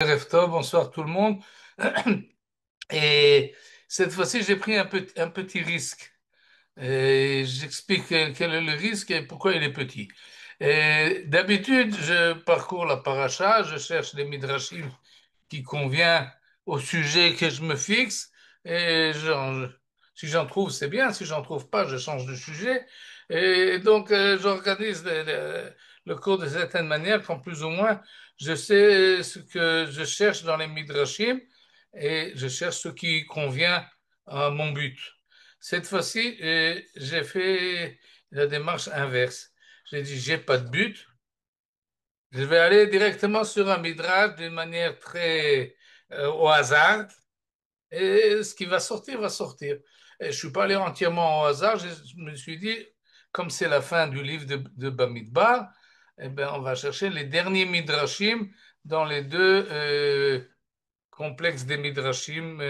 Erev Tov, bonsoir tout le monde. Et cette fois-ci, j'ai pris un petit risque. Et j'explique quel est le risque et pourquoi il est petit. Et d'habitude, je parcours la paracha, je cherche les midrashim qui convient au sujet que je me fixe. Et si j'en trouve, c'est bien. Si j'en trouve pas, je change de sujet. Et donc, j'organise le cours de certaine manière, quand plus ou moins, je sais ce que je cherche dans les midrashim et je cherche ce qui convient à mon but. Cette fois-ci, j'ai fait la démarche inverse. J'ai dit, j'ai pas de but. Je vais aller directement sur un midrash d'une manière très au hasard. Et ce qui va sortir, va sortir. Et je suis pas allé entièrement au hasard. Je me suis dit, comme c'est la fin du livre de Bamidbar, eh ben, on va chercher les derniers midrashim dans les deux complexes des midrashim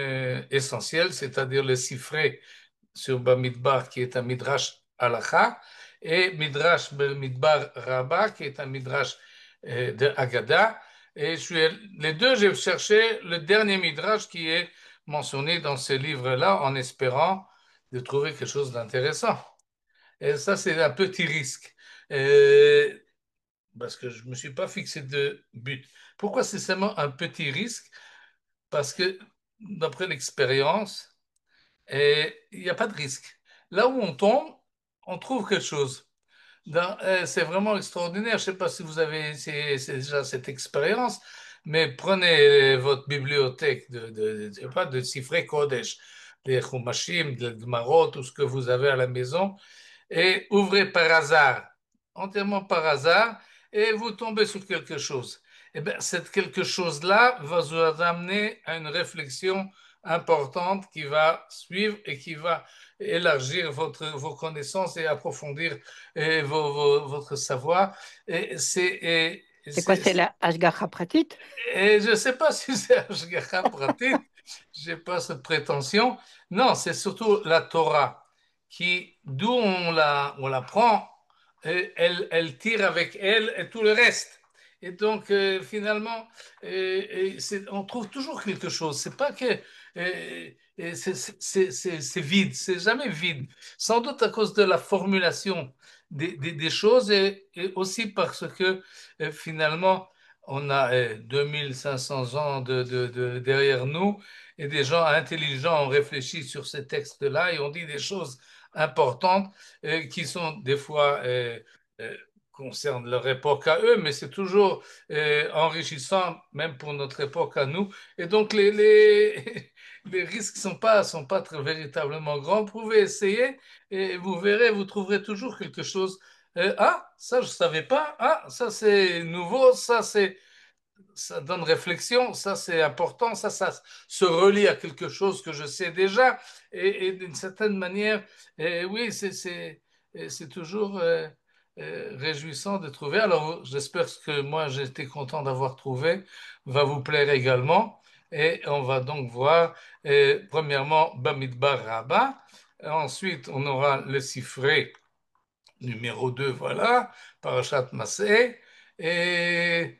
essentiels, c'est-à-dire le Sifré sur Bamidbar, qui est un midrash halacha, et Midrash Bamidbar Rabbah, qui est un midrash de Haggadah. Et les deux, j'ai cherché le dernier midrash qui est mentionné dans ce livre-là, en espérant de trouver quelque chose d'intéressant. Et ça, c'est un petit risque. Euh, Parce que je ne me suis pas fixé de but. Pourquoi c'est seulement un petit risque? Parce que, d'après l'expérience, il n'y a pas de risque. Là où on tombe, on trouve quelque chose. C'est vraiment extraordinaire. Je ne sais pas si vous avez c'est déjà cette expérience, mais prenez votre bibliothèque je sais pas, de Sifrei Kodesh, des Chumashim, des Gemarot, tout ce que vous avez à la maison, et ouvrez par hasard, entièrement par hasard, et vous tombez sur quelque chose. Eh bien, cette quelque chose-là va vous amener à une réflexion importante qui va suivre et qui va élargir vos connaissances et approfondir votre savoir. Et C'est quoi? C'est la Ashgacha Pratit? je ne sais pas si c'est Ashgacha Pratit, je n'ai pas cette prétention. Non, c'est surtout la Torah, d'où on la prend, elle tire avec elle et tout le reste. Et donc, finalement, on trouve toujours quelque chose. C'est pas que c'est vide, c'est jamais vide. Sans doute à cause de la formulation des choses et aussi parce que finalement, on a 2500 ans derrière nous et des gens intelligents ont réfléchi sur ces textes-là et ont dit des choses importantes qui sont des fois euh, concernent leur époque à eux, mais c'est toujours enrichissant même pour notre époque à nous. Et donc les risques sont pas véritablement grands. Vous pouvez essayer et vous verrez, vous trouverez toujours quelque chose. Ah, ça je savais pas. Ah, ça c'est nouveau. Ça donne réflexion, ça c'est important, ça se relie à quelque chose que je sais déjà, et d'une certaine manière, oui, c'est toujours réjouissant de trouver. Alors j'espère que moi j'ai été content d'avoir trouvé, va vous plaire également, et on va donc voir, premièrement, Bamidbar Rabbah, ensuite on aura le Sifré numéro 2, voilà, Parashat Masé, et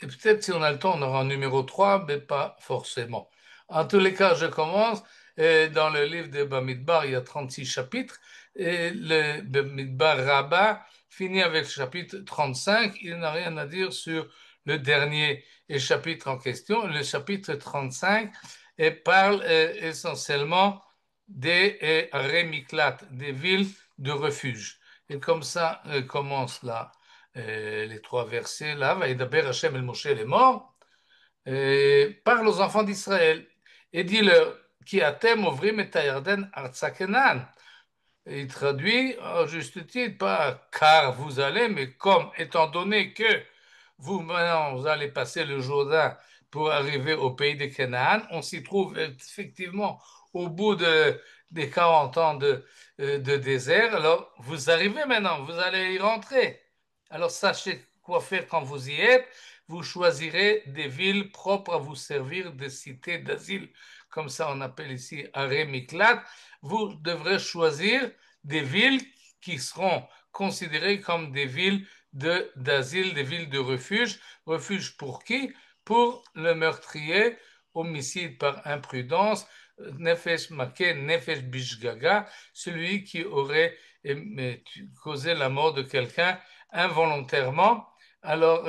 et peut-être si on a le temps, on aura un numéro 3, mais pas forcément. En tous les cas, je commence. Dans le livre de Bamidbar, il y a 36 chapitres. Et le Bamidbar Rabbah finit avec le chapitre 35. Il n'a rien à dire sur le dernier chapitre en question. Le chapitre 35 parle essentiellement des Rémiklat, des villes de refuge. Et comme ça commence là les trois versets là, Vaïdaber Hachem el Moshe les morts, parle aux enfants d'Israël et dis-leur, qui atem ovrim et Yarden artsa Kenan. Il traduit en juste titre, pas car vous allez, mais comme, étant donné que vous maintenant vous allez passer le Jourdain pour arriver au pays de Canaan, on s'y trouve effectivement au bout des 40 ans de désert. Alors vous arrivez maintenant, vous allez y rentrer. Alors sachez quoi faire quand vous y êtes. Vous choisirez des villes propres à vous servir de cités d'asile, comme ça on appelle ici Aré Miklat. Vous devrez choisir des villes qui seront considérées comme des villes d'asile, des villes de refuge. Refuge pour qui? pour le meurtrier, homicide par imprudence, nefesh maké, nefesh bishgaga, celui qui aurait causé la mort de quelqu'un involontairement. Alors,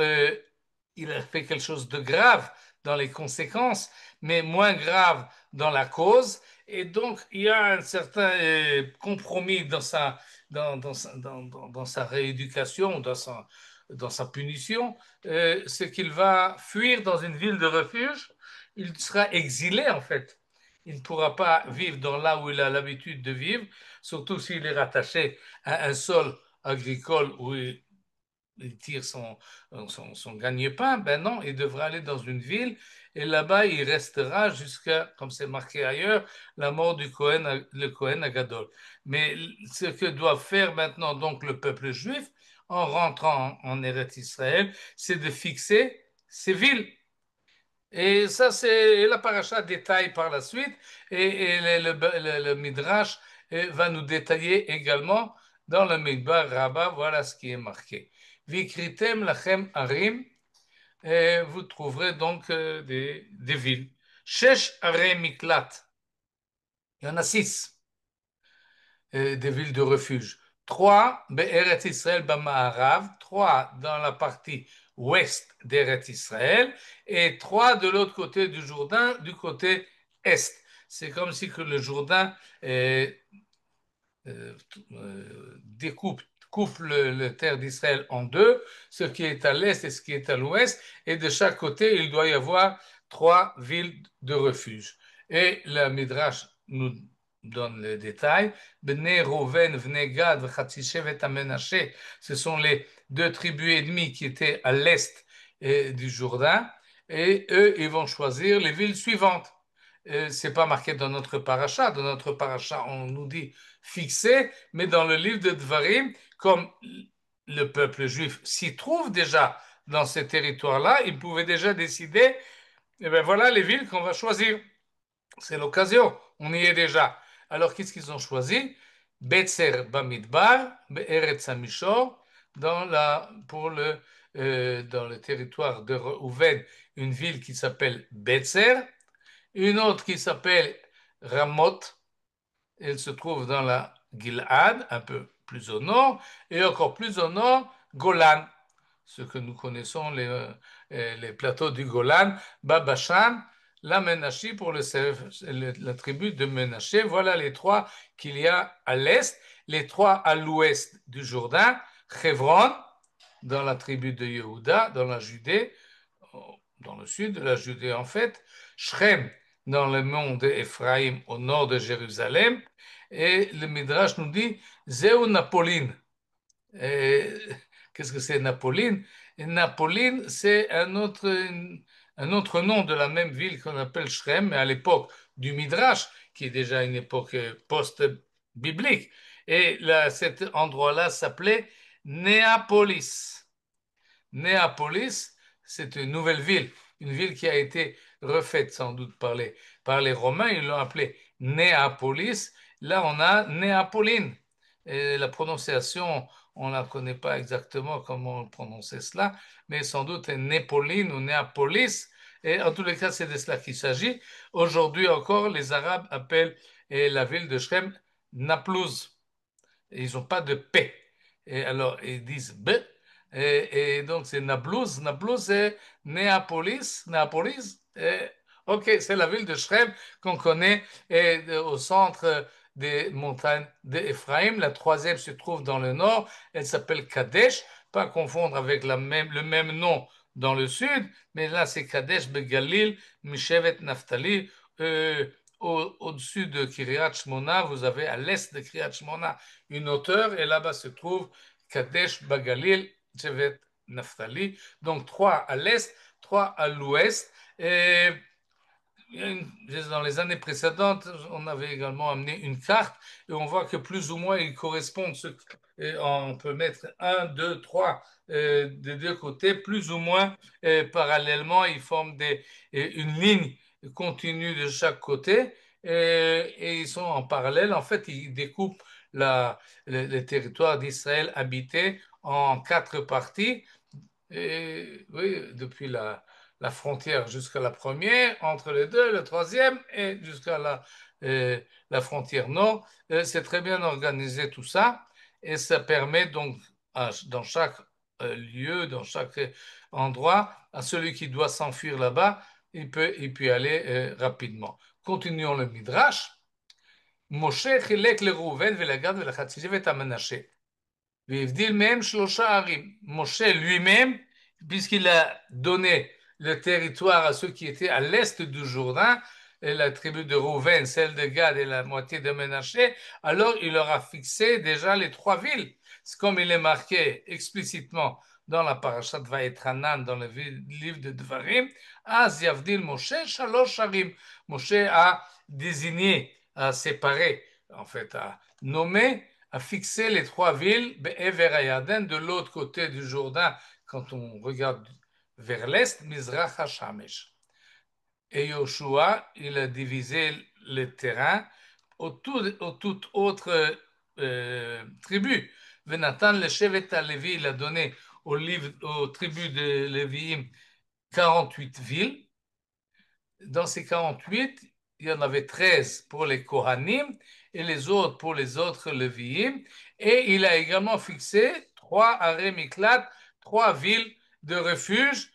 il a fait quelque chose de grave dans les conséquences, mais moins grave dans la cause. Et donc, il y a un certain compromis dans sa rééducation, dans sa punition. C'est qu'il va fuir dans une ville de refuge. Il sera exilé, en fait. Il ne pourra pas vivre dans là où il a l'habitude de vivre, surtout s'il est rattaché à un sol agricole où il tire son gagne-pain. Ben non, il devra aller dans une ville et là-bas, il restera jusqu'à, comme c'est marqué ailleurs, la mort du Cohen, le Cohen Agadol. Mais ce que doit faire maintenant donc le peuple juif en rentrant en Eretz Israël, c'est de fixer ces villes. Et ça, c'est la paracha détaille par la suite, et le Midrash va nous détailler également dans le Midbar Rabbah, voilà ce qui est marqué. Vikritem lachem arim, et vous trouverez donc des villes. Shesh arei miklat, il y en a 6 des villes de refuge. 3 be'eret Israël b'ma'arav, 3 dans la partie ouest d'Eret Israël et 3 de l'autre côté du Jourdain, du côté est. C'est comme si que le Jourdain euh, coupe le terre d'Israël en deux, ce qui est à l'est et ce qui est à l'ouest, et de chaque côté, il doit y avoir 3 villes de refuge. Et le Midrash nous donne les détails. Bnei Rouven, Bnei Gad, Shevet Amenaché, ce sont les 2 tribus ennemies qui étaient à l'est du Jourdain, et eux, ils vont choisir les villes suivantes. C'est pas marqué dans notre paracha. Dans notre paracha, on nous dit fixé, mais dans le livre de Dvarim, comme le peuple juif s'y trouve déjà dans ces territoires-là, il pouvait déjà décider, et bien voilà les villes qu'on va choisir. C'est l'occasion, on y est déjà. Alors qu'est-ce qu'ils ont choisi? Betzer Bamidbar, Be'eretz Hamishor, dans le territoire de Reuven, une ville qui s'appelle Betzer, une autre qui s'appelle Ramoth, elle se trouve dans la Gilad, un peu plus au nord, et encore plus au nord, Golan, ce que nous connaissons, les plateaux du Golan, Babashan, la Menachi pour la tribu de Menaché. Voilà les 3 qu'il y a à l'est, les 3 à l'ouest du Jourdain, Hebron, dans la tribu de Yehuda, dans la Judée, dans le sud de la Judée en fait, Shrem, dans le mont d'Ephraïm au nord de Jérusalem, et le Midrash nous dit Zéu Napoline. Qu'est-ce que c'est Napoline? Et Napoline, c'est un autre nom de la même ville qu'on appelle Shrem, mais à l'époque du Midrash, qui est déjà une époque post-biblique. Et là, cet endroit-là s'appelait Néapolis. Néapolis, c'est une ville qui a été refaite sans doute par les Romains, ils l'ont appelée Néapolis. Là, on a Néapoline. Et la prononciation, on ne la connaît pas exactement comment on prononçait cela, mais sans doute Népoline ou Néapolis. Et en tous les cas, c'est de cela qu'il s'agit. Aujourd'hui encore, les Arabes appellent la ville de Shrem Naplouse. Ils n'ont pas de P. Et alors, ils disent B. Et donc, c'est Nablus. Nablus, c'est Néapolis. Néapolis. OK, c'est la ville de Shrem qu'on connaît au centre des montagnes d'Éphraïm. La troisième se trouve dans le nord. Elle s'appelle Kadesh. Pas confondre avec le même nom dans le sud. Mais là, c'est Kadesh Begalil, Mishevet Naphtali. Au-dessus de Kiryat Shmona, vous avez à l'est de Kiryat Shmona une hauteur, et là-bas se trouve Kadesh Bagalil, Shevet Naphtali. Donc 3 à l'est, 3 à l'ouest. Et dans les années précédentes, on avait également amené une carte et on voit que plus ou moins ils correspondent. On peut mettre 1, 2, 3 des deux côtés, plus ou moins parallèlement, ils forment une ligne continue de chaque côté et ils sont en parallèle. En fait, ils découpent le territoire d'Israël habité en 4 parties. Et oui, depuis la frontière jusqu'à la première, entre les deux, le troisième, et jusqu'à la frontière nord. C'est très bien organisé tout ça, et ça permet donc dans chaque lieu, dans chaque endroit, à celui qui doit s'enfuir là-bas, il peut y aller rapidement. Continuons le Midrash. Moshe chilek le Rouven ולגד ולחצי שבט המנשה. והבדיל מהם שלושה ערים. Moshe lui-même, puisqu'il a donné le territoire à ceux qui étaient à l'est du Jourdain, et la tribu de Rouven, celle de Gad et la moitié de Ménaché, alors il leur a fixé déjà les trois villes. C'est comme il est marqué explicitement dans la parashat Vayetranan, dans le livre de Dvarim, Az Yavdil Moshe Shalosh Harim. Moshe a désigné, a séparé, en fait, a nommé, a fixé les trois villes, Be'ever Hayaden, de l'autre côté du Jourdain, quand on regarde vers l'est, Mizrach HaShamesh. Et Yoshua, il a divisé le terrain aux toutes autres tribus. Venatan, le Shevet à Lévi, il a donné aux tribus de Lévi'im 48 villes. Dans ces 48, il y en avait 13 pour les Kohanim et les autres pour les autres Lévi'im. Et il a également fixé trois arrêts Miklat, trois villes de refuge,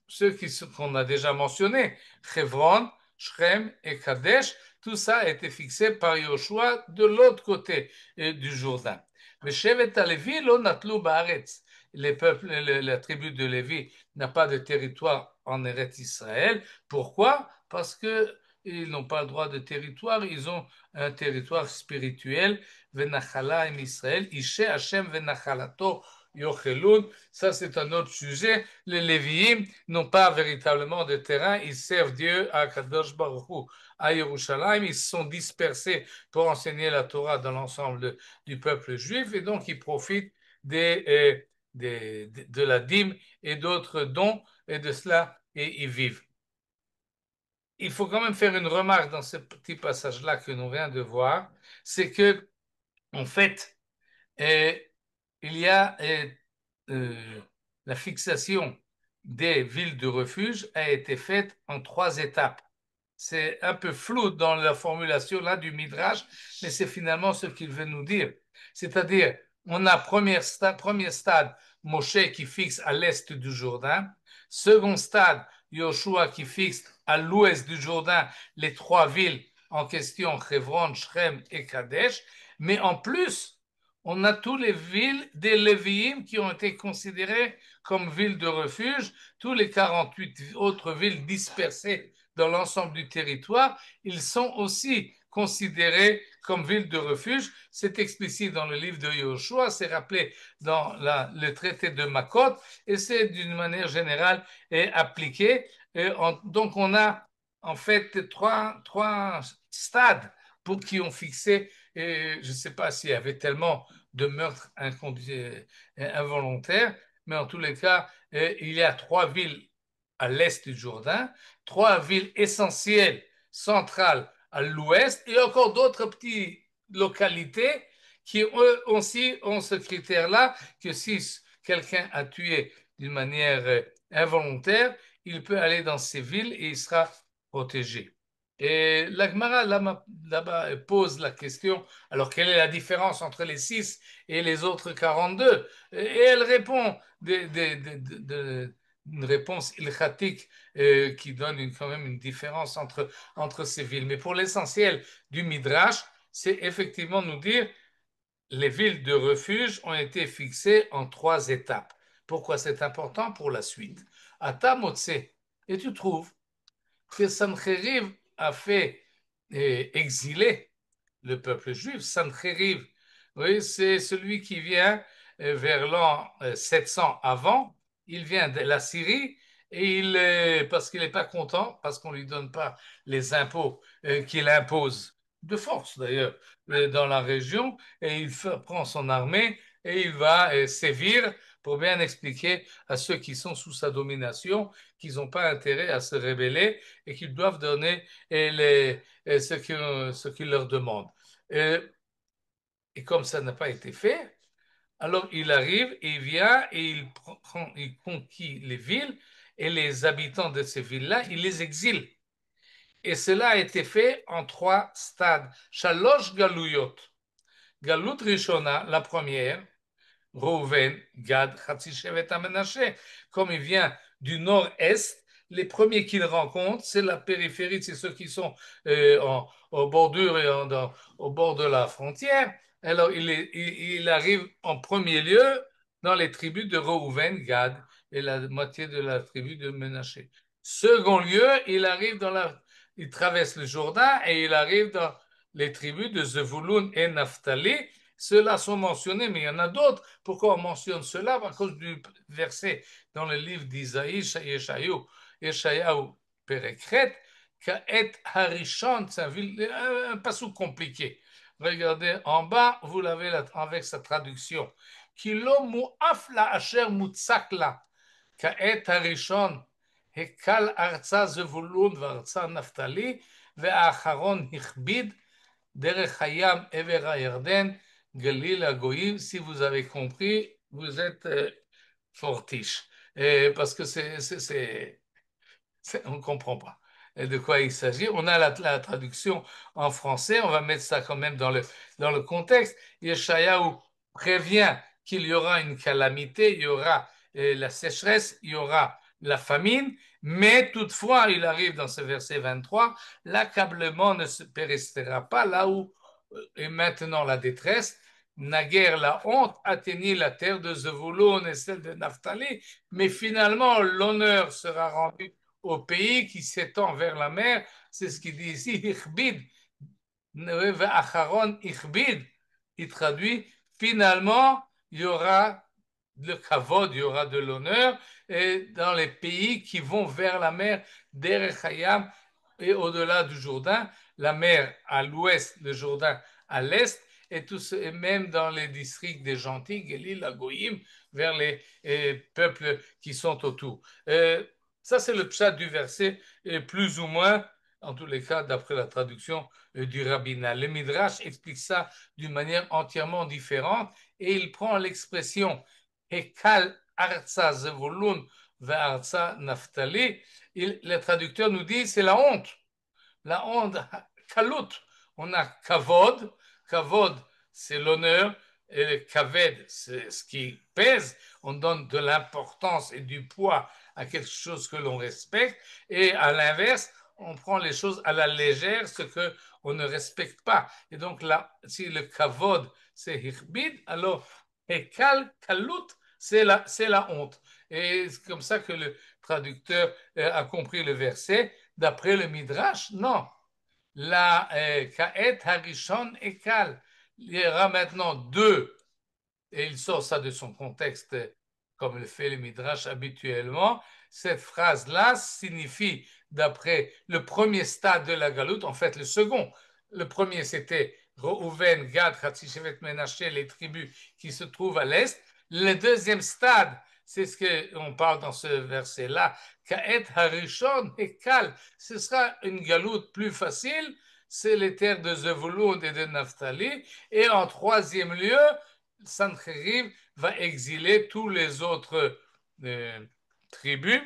ceux qu'on a déjà mentionnés, Hebron, Shrem et Kadesh. Tout ça a été fixé par Yoshua de l'autre côté du Jourdain. Mais Shevet Alevi, lo natlu baaretz. Les peuples, la tribu de Lévi n'a pas de territoire en Eretz Israël. Pourquoi? Parce que ils n'ont pas le droit de territoire, ils ont un territoire spirituel. Venachala im Israël, Ishe Hashem venachalato yochelun. Ça, c'est un autre sujet. Les Lévi'im n'ont pas véritablement de terrain, ils servent Dieu à Kadosh Baruch Hu, à Yerushalayim. Ils se sont dispersés pour enseigner la Torah dans l'ensemble du peuple juif et donc ils profitent de la dîme et d'autres dons et de cela et ils vivent. Il faut quand même faire une remarque dans ce petit passage-là que nous venons de voir, c'est que en fait, il y a euh, la fixation des villes de refuge a été faite en trois étapes. C'est un peu flou dans la formulation là du Midrash, mais c'est finalement ce qu'il veut nous dire. C'est-à-dire, on a premier stade, Moshe qui fixe à l'est du Jourdain. Second stade, Yoshua qui fixe à l'ouest du Jourdain les trois villes en question, Hebron, Shrem et Kadesh. Mais en plus, on a toutes les villes des Lévi'im qui ont été considérées comme villes de refuge, tous les 48 autres villes dispersées dans l'ensemble du territoire, ils sont aussi considérés comme villes de refuge. C'est explicite dans le livre de Yoshua, c'est rappelé dans le traité de Makot, et c'est d'une manière générale appliqué. Donc on a en fait trois stades pour qui ont fixé, et je ne sais pas s'il y avait tellement de meurtres involontaires, mais en tous les cas, il y a trois villes à l'est du Jourdain, trois villes essentielles centrales à l'ouest et encore d'autres petites localités qui eux aussi ont ce critère-là que si quelqu'un a tué d'une manière involontaire, il peut aller dans ces villes et il sera protégé. Et l'Agmara là-bas pose la question, alors quelle est la différence entre les 6 et les autres 42? Et elle répond une réponse ilchatique qui donne quand même une différence entre ces villes. Mais pour l'essentiel du Midrash, c'est effectivement nous dire les villes de refuge ont été fixées en trois étapes. Pourquoi c'est important? Pour la suite. Ata Motse, et tu trouves que Sancheriv a fait exiler le peuple juif. Sancheriv, oui, c'est celui qui vient vers l'an 700 avant. Il vient de la Syrie et parce qu'il n'est pas content, parce qu'on ne lui donne pas les impôts qu'il impose, de force d'ailleurs, dans la région, et il prend son armée et il va sévir pour bien expliquer à ceux qui sont sous sa domination qu'ils n'ont pas intérêt à se rébeller et qu'ils doivent donner ce qu'il leur demande. Et comme ça n'a pas été fait, alors il arrive et il vient et il conquit les villes et les habitants de ces villes-là, il les exile. Et cela a été fait en 3 stades. Shalosh Galuyot. Galut Rishona, la première, Reuven, Gad, Hatzishevet Amenaché. Comme il vient du nord-est, les premiers qu'il rencontre, c'est la périphérie, c'est ceux qui sont en bordure et au bord de la frontière. Alors, il arrive en premier lieu dans les tribus de Reuven, Gad et la moitié de la tribu de Menaché. Second lieu, il traverse le Jourdain et il arrive dans les tribus de Zevulun et Naphtali. Ceux-là sont mentionnés, mais il y en a d'autres. Pourquoi on mentionne cela? À cause du verset dans le livre d'Isaïe, Yeshayahu, Perekret, Ka'et Harishon, c'est un passage compliqué. Regardez en bas, vous l'avez avec sa traduction. Kilo mu'af la asher mutzakla, Ka'et Harishon, Hekal arza zevulun varza naftali, ve'acharon hichbid, Derech Hayam, Ever Yarden, Galil Agoïm, si vous avez compris, vous êtes fortiche. Parce que on ne comprend pas de quoi il s'agit. On a la traduction en français, on va mettre ça quand même dans le contexte. Yeshayahu prévient qu'il y aura une calamité, il y aura la sécheresse, il y aura la famine, mais toutefois, il arrive dans ce verset 23, l'accablement ne se péristera pas là où est maintenant la détresse. Naguère, la honte atteignit la terre de Zevulun et celle de Naphtali, mais finalement, l'honneur sera rendu au pays qui s'étend vers la mer. C'est ce qu'il dit ici, Ichbid, Acharon Ichbid. Il traduit, finalement, il y aura le kavod, il y aura de l'honneur, et dans les pays qui vont vers la mer, Derech Hayam, et au-delà du Jourdain, la mer à l'ouest, le Jourdain à l'est, et même dans les districts des gentils, Gelil, Agoïm, vers les peuples qui sont autour. Ça, c'est le pshat du verset, et plus ou moins, en tous les cas, d'après la traduction du rabbinat. Le Midrash explique ça d'une manière entièrement différente, et il prend l'expression Hekal Arza Zevulun Ve'arza Naftali. Le traducteur nous dit c'est la honte. La honte, Kalut. On a Kavod. Kavod, c'est l'honneur. Et Kaved, c'est ce qui pèse. On donne de l'importance et du poids à quelque chose que l'on respecte. Et à l'inverse, on prend les choses à la légère, ce que on ne respecte pas. Et donc là, si le Kavod, c'est Hirbid, alors Hekal, Kalut, c'est la honte. Et c'est comme ça que le traducteur a compris le verset. D'après le Midrash, non. La Kaet Harishon Ekal. Il y aura maintenant deux, et il sort ça de son contexte, comme le fait le Midrash habituellement. Cette phrase-là signifie, d'après le premier stade de la galoute, en fait le second. Le premier, c'était Reuven, Gad, Hatzishevet, Menaché, les tribus qui se trouvent à l'est. Le deuxième stade, c'est ce qu'on parle dans ce verset-là, Kaet Harishon et Kal. Ce sera une galoute plus facile, c'est les terres de Zevulun et de Naphtali. Et en troisième lieu, Sancheriv va exiler tous les autres tribus,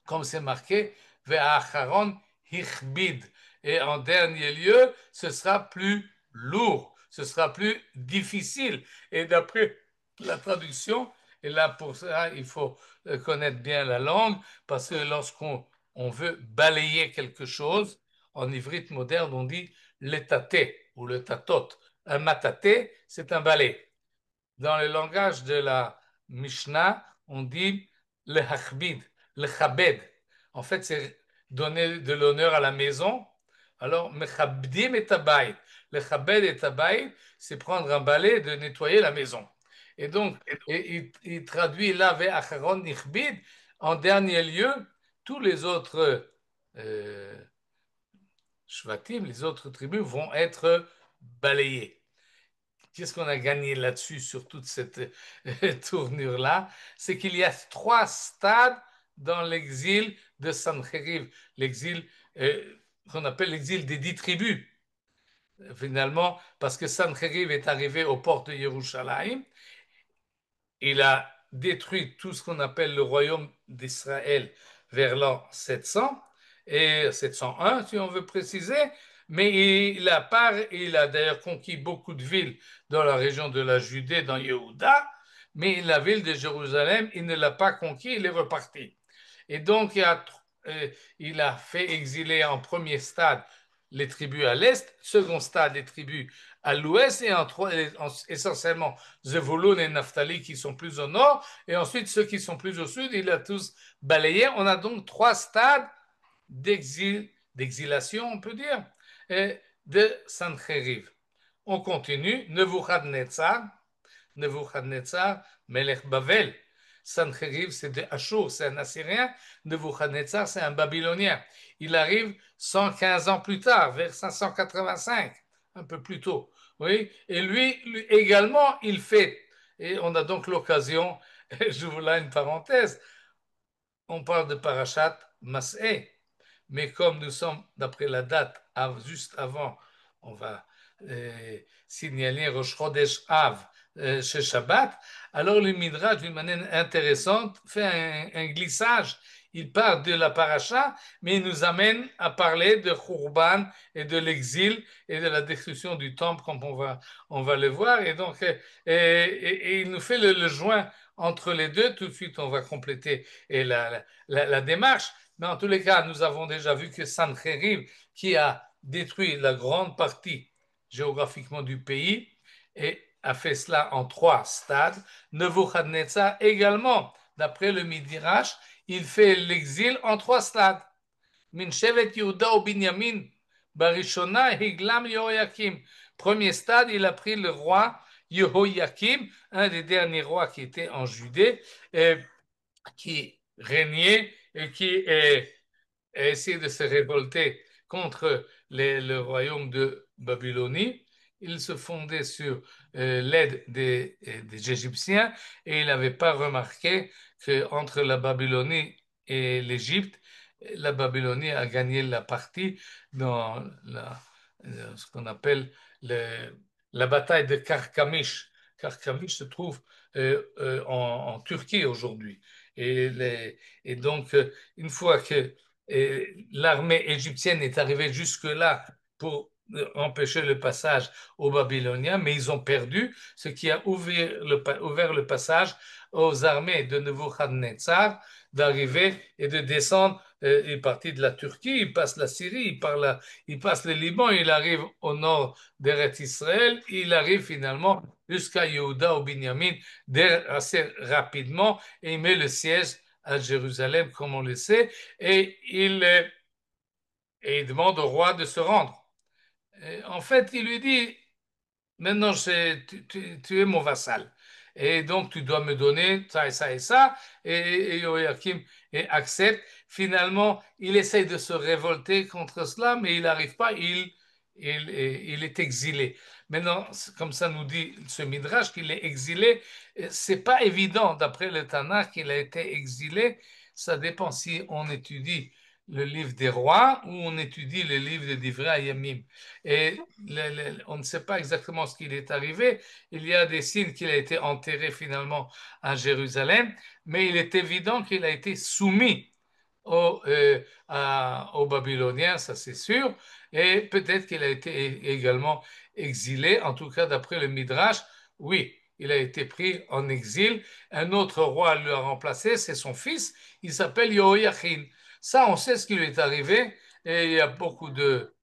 comme c'est marqué, Ve'acharon hichbid. Et en dernier lieu, ce sera plus lourd, ce sera plus difficile. Et d'après la traduction, et là pour ça, il faut connaître bien la langue, parce que lorsqu'on veut balayer quelque chose, en ivrite moderne, on dit le taté ou le tatot. Un mataté, c'est un balai. Dans le langage de la Mishnah, on dit le hachbid, le chabed. En fait, c'est donner de l'honneur à la maison. Alors, mechabdim et tabayit. Le chabed et tabayit, c'est prendre un balai de nettoyer la maison. Et donc, il traduit là, ve'acharon nichbid, en dernier lieu, tous les autres shvatim, les autres tribus vont être balayés. Qu'est-ce qu'on a gagné là-dessus sur toute cette tournure-là? C'est qu'il y a 3 stades dans l'exil de Sancheriv, l'exil qu'on appelle l'exil des 10 tribus, finalement, parce que Sancheriv est arrivé aux portes de Yerushalayim, il a détruit tout ce qu'on appelle le royaume d'Israël vers l'an 700 et 701, si on veut préciser. Mais il a d'ailleurs conquis beaucoup de villes dans la région de la Judée, dans Yehuda, mais la ville de Jérusalem, il ne l'a pas conquis, il est reparti. Et donc, il a fait exiler en premier stade les tribus à l'est, second stade les tribus à l'ouest, et essentiellement Zevulun et Naphtali qui sont plus au nord, et ensuite ceux qui sont plus au sud, il a tous balayé. On a donc trois stades d'exilation, on peut dire, de Sancheriv. On continue, Nebuchadnezzar, Melech Bavel. Sancheriv, c'est de Ashur, c'est un Assyrien. Nebuchadnezzar, c'est un Babylonien. Il arrive 115 ans plus tard, vers 585, un peu plus tôt. Oui, et lui également, il fait. Et on a donc l'occasion, j'ouvre là une parenthèse, on parle de Parashat Mas'eh, mais comme nous sommes, d'après la date, juste avant, on va signaler Rosh Chodesh Av chez Shabbat, alors le Midrash, d'une manière intéressante, fait un glissage. Il part de la paracha, mais il nous amène à parler de Khurban et de l'exil et de la destruction du temple, comme on va le voir. Et donc, et il nous fait le joint entre les deux. Tout de suite, on va compléter la démarche. Mais en tous les cas, nous avons déjà vu que Sancheriv, qui a détruit la grande partie géographiquement du pays, et a fait cela en trois stades. Nebuchadnezzar également, d'après le Midrash, il fait l'exil en trois stades. Min Shevet Yehuda ou Binyamin, Barishona, Higlam Yehoyakim. Premier stade, il a pris le roi Yehoyakim, un des derniers rois qui était en Judée, qui régnait et qui a essayé de se révolter contre le royaume de Babylonie. Il se fondait sur l'aide des Égyptiens et il n'avait pas remarqué qu'entre la Babylonie et l'Égypte, la Babylonie a gagné la partie dans ce qu'on appelle la bataille de Karkamish. Karkamish se trouve en Turquie aujourd'hui. Et donc, une fois que l'armée égyptienne est arrivée jusque-là pour empêcher le passage aux Babyloniens, mais ils ont perdu, ce qui a ouvert le passage aux armées de Nebuchadnezzar d'arriver et de descendre. Il est parti de la Turquie, il passe la Syrie, il passe le Liban, il arrive au nord d'Eretz Israël, il arrive finalement jusqu'à Yehuda ou Binyamin assez rapidement et il met le siège à Jérusalem, comme on le sait, et il demande au roi de se rendre. Et en fait, il lui dit, maintenant, tu es mon vassal. Et donc, tu dois me donner ça et ça et ça. Et Joachim accepte. Finalement, il essaye de se révolter contre cela, mais il n'arrive pas. Il est exilé. Maintenant, comme ça nous dit ce Midrash, qu'il est exilé. C'est pas évident, d'après le Tanakh, qu'il a été exilé. Ça dépend si on étudie le livre des rois ou on étudie le livre de Divrei Hayamim. Et on ne sait pas exactement ce qu'il est arrivé. Il y a des signes qu'il a été enterré finalement à Jérusalem, mais il est évident qu'il a été soumis aux Babyloniens, ça c'est sûr, et peut-être qu'il a été également exilé, en tout cas d'après le Midrash, oui, il a été pris en exil. Un autre roi le a remplacé, c'est son fils, il s'appelle Jehoiachin. Ça, on sait ce qui lui est arrivé, et il y a beaucoup de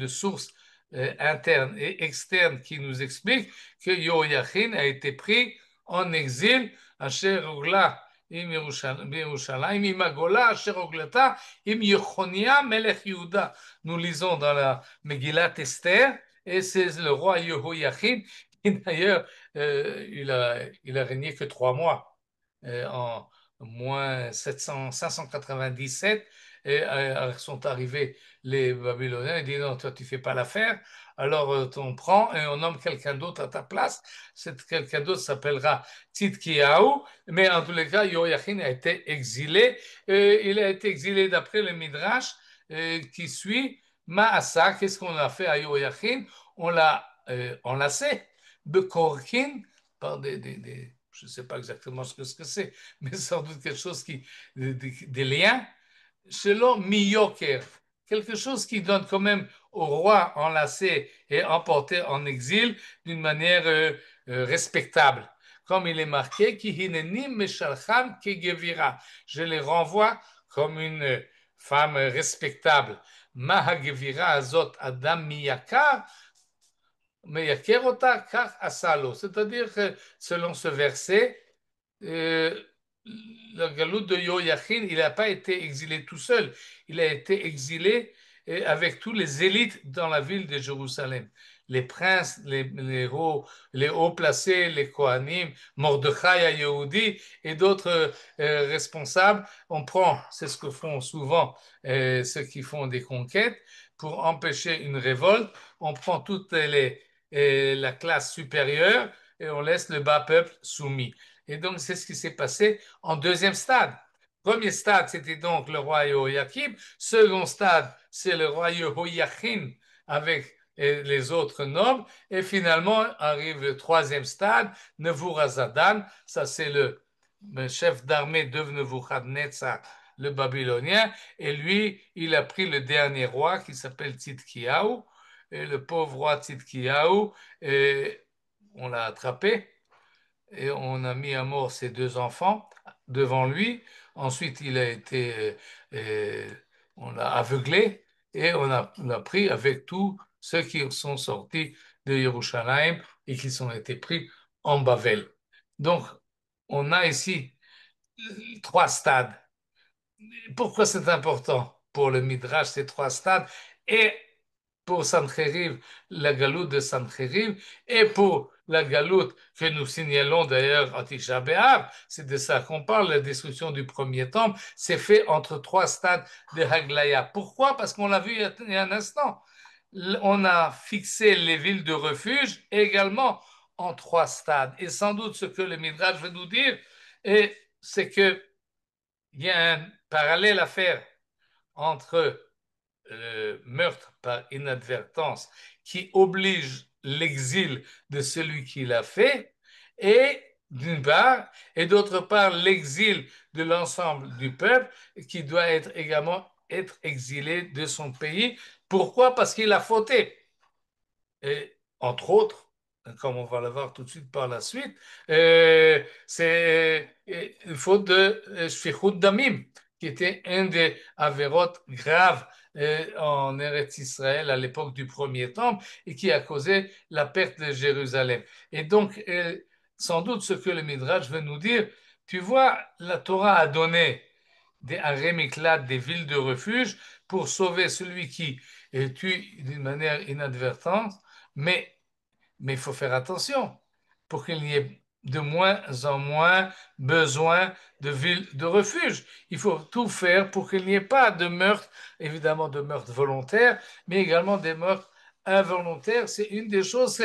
sources internes et externes qui nous expliquent que Jehoiachin a été pris en exil à Sherogla. בירושלים, עם הגולה אשר הוגלתה עם יחוניה מלך יהודה. Nous lisons dans la Megillat Esther, et c'est le roi Yehoiachin qui d'ailleurs, il a régné que 3 mois, en moins 597, et sont arrivés les Babyloniens, ils disent non, toi tu fais pas l'affaire, alors on prend et on nomme quelqu'un d'autre à ta place. Cet quelqu'un d'autre s'appellera Tzidkiyahu, mais en tous les cas, Joachim a été exilé. Il a été exilé d'après le Midrash qui suit Maasa. Qu'est-ce qu'on a fait à Joachim? On l'a enlacé, Bekorkin, par je ne sais pas exactement ce que c'est, mais sans doute quelque chose des liens, selon Miyoker, quelque chose qui donne quand même au roi enlacé et emporté en exil d'une manière respectable. Comme il est marqué, je les renvoie comme une femme respectable. Mahagevira azot adam miyakar, meyakerota kar asalo. C'est-à-dire que selon ce verset, euh, le galout de Yoyachin, il n'a pas été exilé tout seul, il a été exilé avec tous les élites dans la ville de Jérusalem. Les princes, les hauts placés, les Kohanim, Mordechai à Yehudi et d'autres responsables. On prend, c'est ce que font souvent ceux qui font des conquêtes, pour empêcher une révolte. On prend la classe supérieure et on laisse le bas peuple soumis. Et donc, c'est ce qui s'est passé en deuxième stade. Premier stade, c'était donc le roi Jehoiakim. Second stade, c'est le roi Jehoiachin avec les autres nobles. Et finalement, arrive le troisième stade, Nebuchadnezzar. Ça, c'est le chef d'armée de Nebuchadnezzar, le babylonien. Et lui, il a pris le dernier roi qui s'appelle Tzidkiyahu. Et le pauvre roi Tzidkiyahu, on l'a attrapé et on a mis à mort ses deux enfants devant lui. Ensuite, on l'a aveuglé et on l'a pris avec tous ceux qui sont sortis de Jérusalem et qui sont été pris en Bavel. Donc, on a ici trois stades. Pourquoi c'est important pour le Midrash, ces trois stades? Et pour Sancheriv, la galoute de Sancheriv, et pour la galoute que nous signalons d'ailleurs à Tisha B'Av, c'est de ça qu'on parle, la destruction du premier temple, c'est fait entre trois stades de Haglaya. Pourquoi? Parce qu'on l'a vu il y a un instant. On a fixé les villes de refuge également en trois stades. Et sans doute ce que le Midrash veut nous dire, c'est qu'il y a un parallèle à faire entre meurtre par inadvertance qui oblige l'exil de celui qui l'a fait, et d'une part, et d'autre part l'exil de l'ensemble du peuple qui doit être exilé de son pays. Pourquoi? Parce qu'il a fauté. Et entre autres, comme on va le voir tout de suite par la suite, c'est une faute de shfichut damim, qui était un des avérotes graves en Eretz Israël à l'époque du premier temple et qui a causé la perte de Jérusalem. Et donc, sans doute ce que le Midrash veut nous dire, tu vois, la Torah a donné un rémiklat, des villes de refuge pour sauver celui qui tue d'une manière inadvertante, mais il faut faire attention pour qu'il n'y ait de moins en moins besoin de villes de refuge. Il faut tout faire pour qu'il n'y ait pas de meurtre, évidemment de meurtres volontaires, mais également des meurtres involontaires. C'est une des choses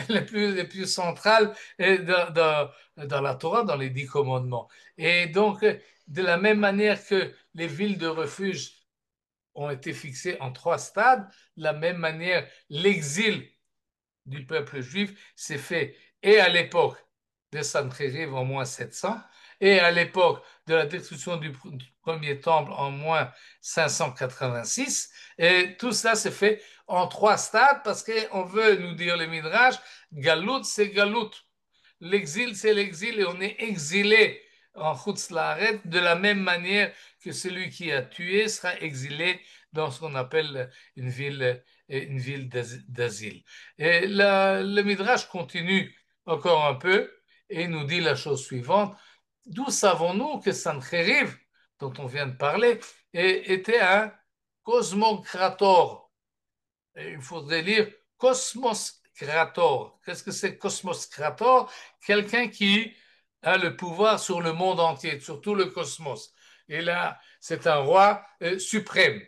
les plus centrales dans la Torah, dans les 10 commandements. Et donc, de la même manière que les villes de refuge ont été fixées en trois stades, de la même manière, l'exil du peuple juif s'est fait et à l'époque de Sancheriv en moins 700 et à l'époque de la destruction du premier temple en moins 586. Et tout ça s'est fait en trois stades parce qu'on veut nous dire le Midrash, Galout c'est Galout. L'exil c'est l'exil et on est exilé en Chutz La'aretz de la même manière que celui qui a tué sera exilé dans ce qu'on appelle une ville d'asile. Et le Midrash continue encore un peu et nous dit la chose suivante. D'où savons-nous que Sancheriv, dont on vient de parler, était un cosmocrator? Et il faudrait lire Cosmos Krator. Qu'est-ce que c'est Cosmos Krator? Quelqu'un qui a le pouvoir sur le monde entier, sur tout le cosmos. Et là, c'est un roi suprême.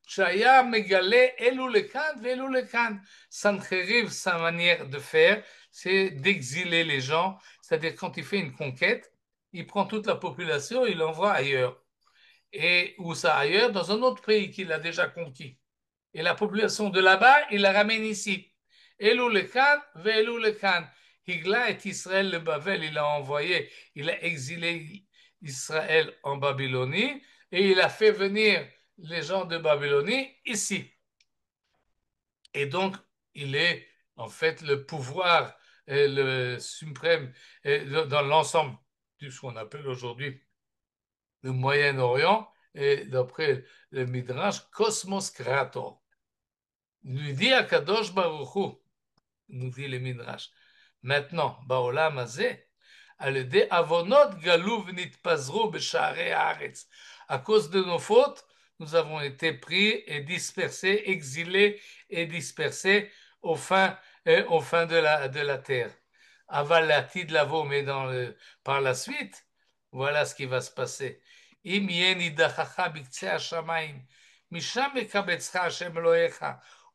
Shaya Megale Eloulekan Veloulekan. Sancheriv, sa manière de faire, c'est d'exiler les gens. C'est-à-dire, quand il fait une conquête, il prend toute la population et l'envoie ailleurs. Et où ça ailleurs? Dans un autre pays qu'il a déjà conquis. Et la population de là-bas, il la ramène ici. Elou le Khan, Velou le Khan. Higla et Israël le Babel, il a envoyé, il a exilé Israël en Babylonie et il a fait venir les gens de Babylonie ici. Et donc, il est en fait le pouvoir le suprême dans l'ensemble de ce qu'on appelle aujourd'hui le Moyen-Orient et d'après le Midrash, Cosmos Krator. Nous dit Akadosh Baruch Hu, nous dit le Midrash, maintenant, Baolam Hazeh, על-ידי עוונות גלו ונתפזרו בשערי הארץ. À cause de nos fautes, nous avons été pris et dispersés, exilés et dispersés au fin de la terre. Aval l'atid lavo, mais par la suite, voilà ce qui va se passer. אם יהיה נידחך בקצה השמיים, משם יקבצך השם אלוהיך,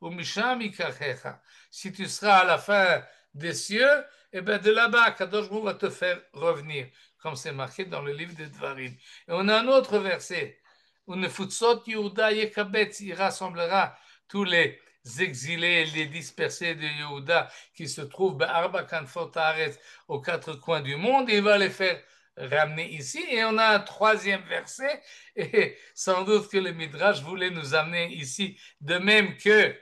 ומשם ייקחך. Si tu seras à la fin des cieux, et bien de là-bas, Kadosh Baruch va te faire revenir, comme c'est marqué dans le livre de Dvarim. Et on a un autre verset, où Nefutzot Yehuda Yekabetz, il rassemblera tous les exilés, les dispersés de Yehuda qui se trouvent Arba Kanfot Haaretz, aux quatre coins du monde, et il va les faire ramener ici. Et on a un troisième verset, et sans doute que le Midrash voulait nous amener ici, de même que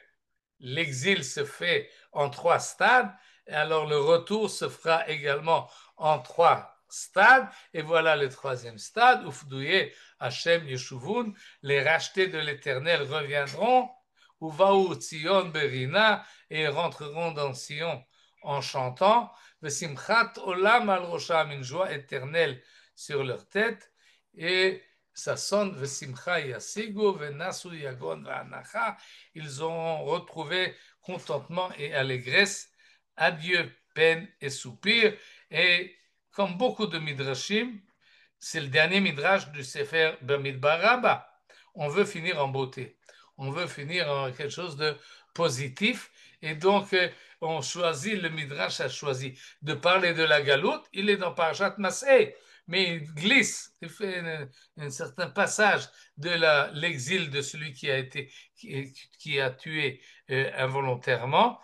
l'exil se fait en trois stades, et alors le retour se fera également en trois stades. Et voilà le troisième stade, Ufdouye Hashem Yeshuvun, les rachetés de l'Éternel reviendront, Uvaou Tzion Berina, et rentreront dans Sion en chantant, Vesimchat Olam al Rosham, une joie éternelle sur leur tête, et ça sonne Vesimcha Yasigu, Venasu Yagon Vanacha, ils ont retrouvé contentement et allégresse, adieu, peine et soupir. Et comme beaucoup de midrashim, c'est le dernier midrash du Sefer Bamidbar Rabba. On veut finir en beauté. On veut finir en quelque chose de positif. Et donc, on choisit, le midrash a choisi de parler de la galoute. Il est dans Parashat Masé, mais il glisse, il fait un certain passage de l'exil de celui qui a tué involontairement,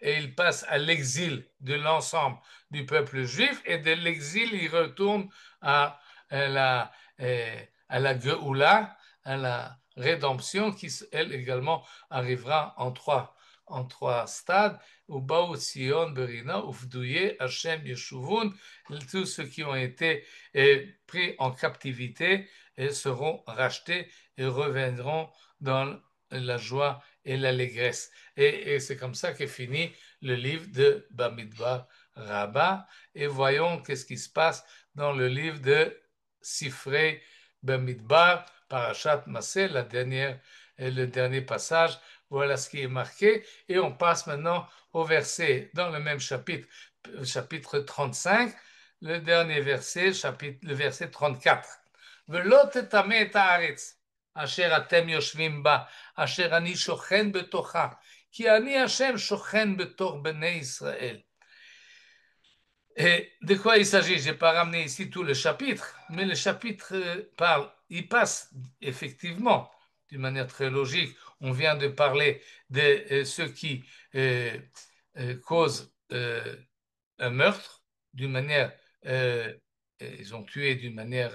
et il passe à l'exil de l'ensemble du peuple juif, et de l'exil, il retourne à la Geoula, à la rédemption, qui, elle également, arrivera en trois stades. Ubaou Sion Berina, Ufdouye, Hashem Yeshuvun, tous ceux qui ont été pris en captivité seront rachetés et reviendront dans la joie et l'allégresse. Et c'est comme ça qu'est fini le livre de Bamidbar Rabba. Et voyons qu'est-ce qui se passe dans le livre de Sifrei Bamidbar, Parashat Masé, le dernier passage. Voilà ce qui est marqué. Et on passe maintenant au verset, dans le même chapitre, chapitre 35, le dernier verset, le verset 34. ולא תטמא את הארץ אשר אתם יושבים בה, אשר אני שוכן בתוכה, כי אני השם שוכן בתוך בני ישראל. Et de quoi il s'agit? Je n'ai pas ramené ici tout le chapitre, mais le chapitre il passe effectivement d'une manière très logique. On vient de parler de ceux qui causent un meurtre d'une manière, ils ont tué d'une manière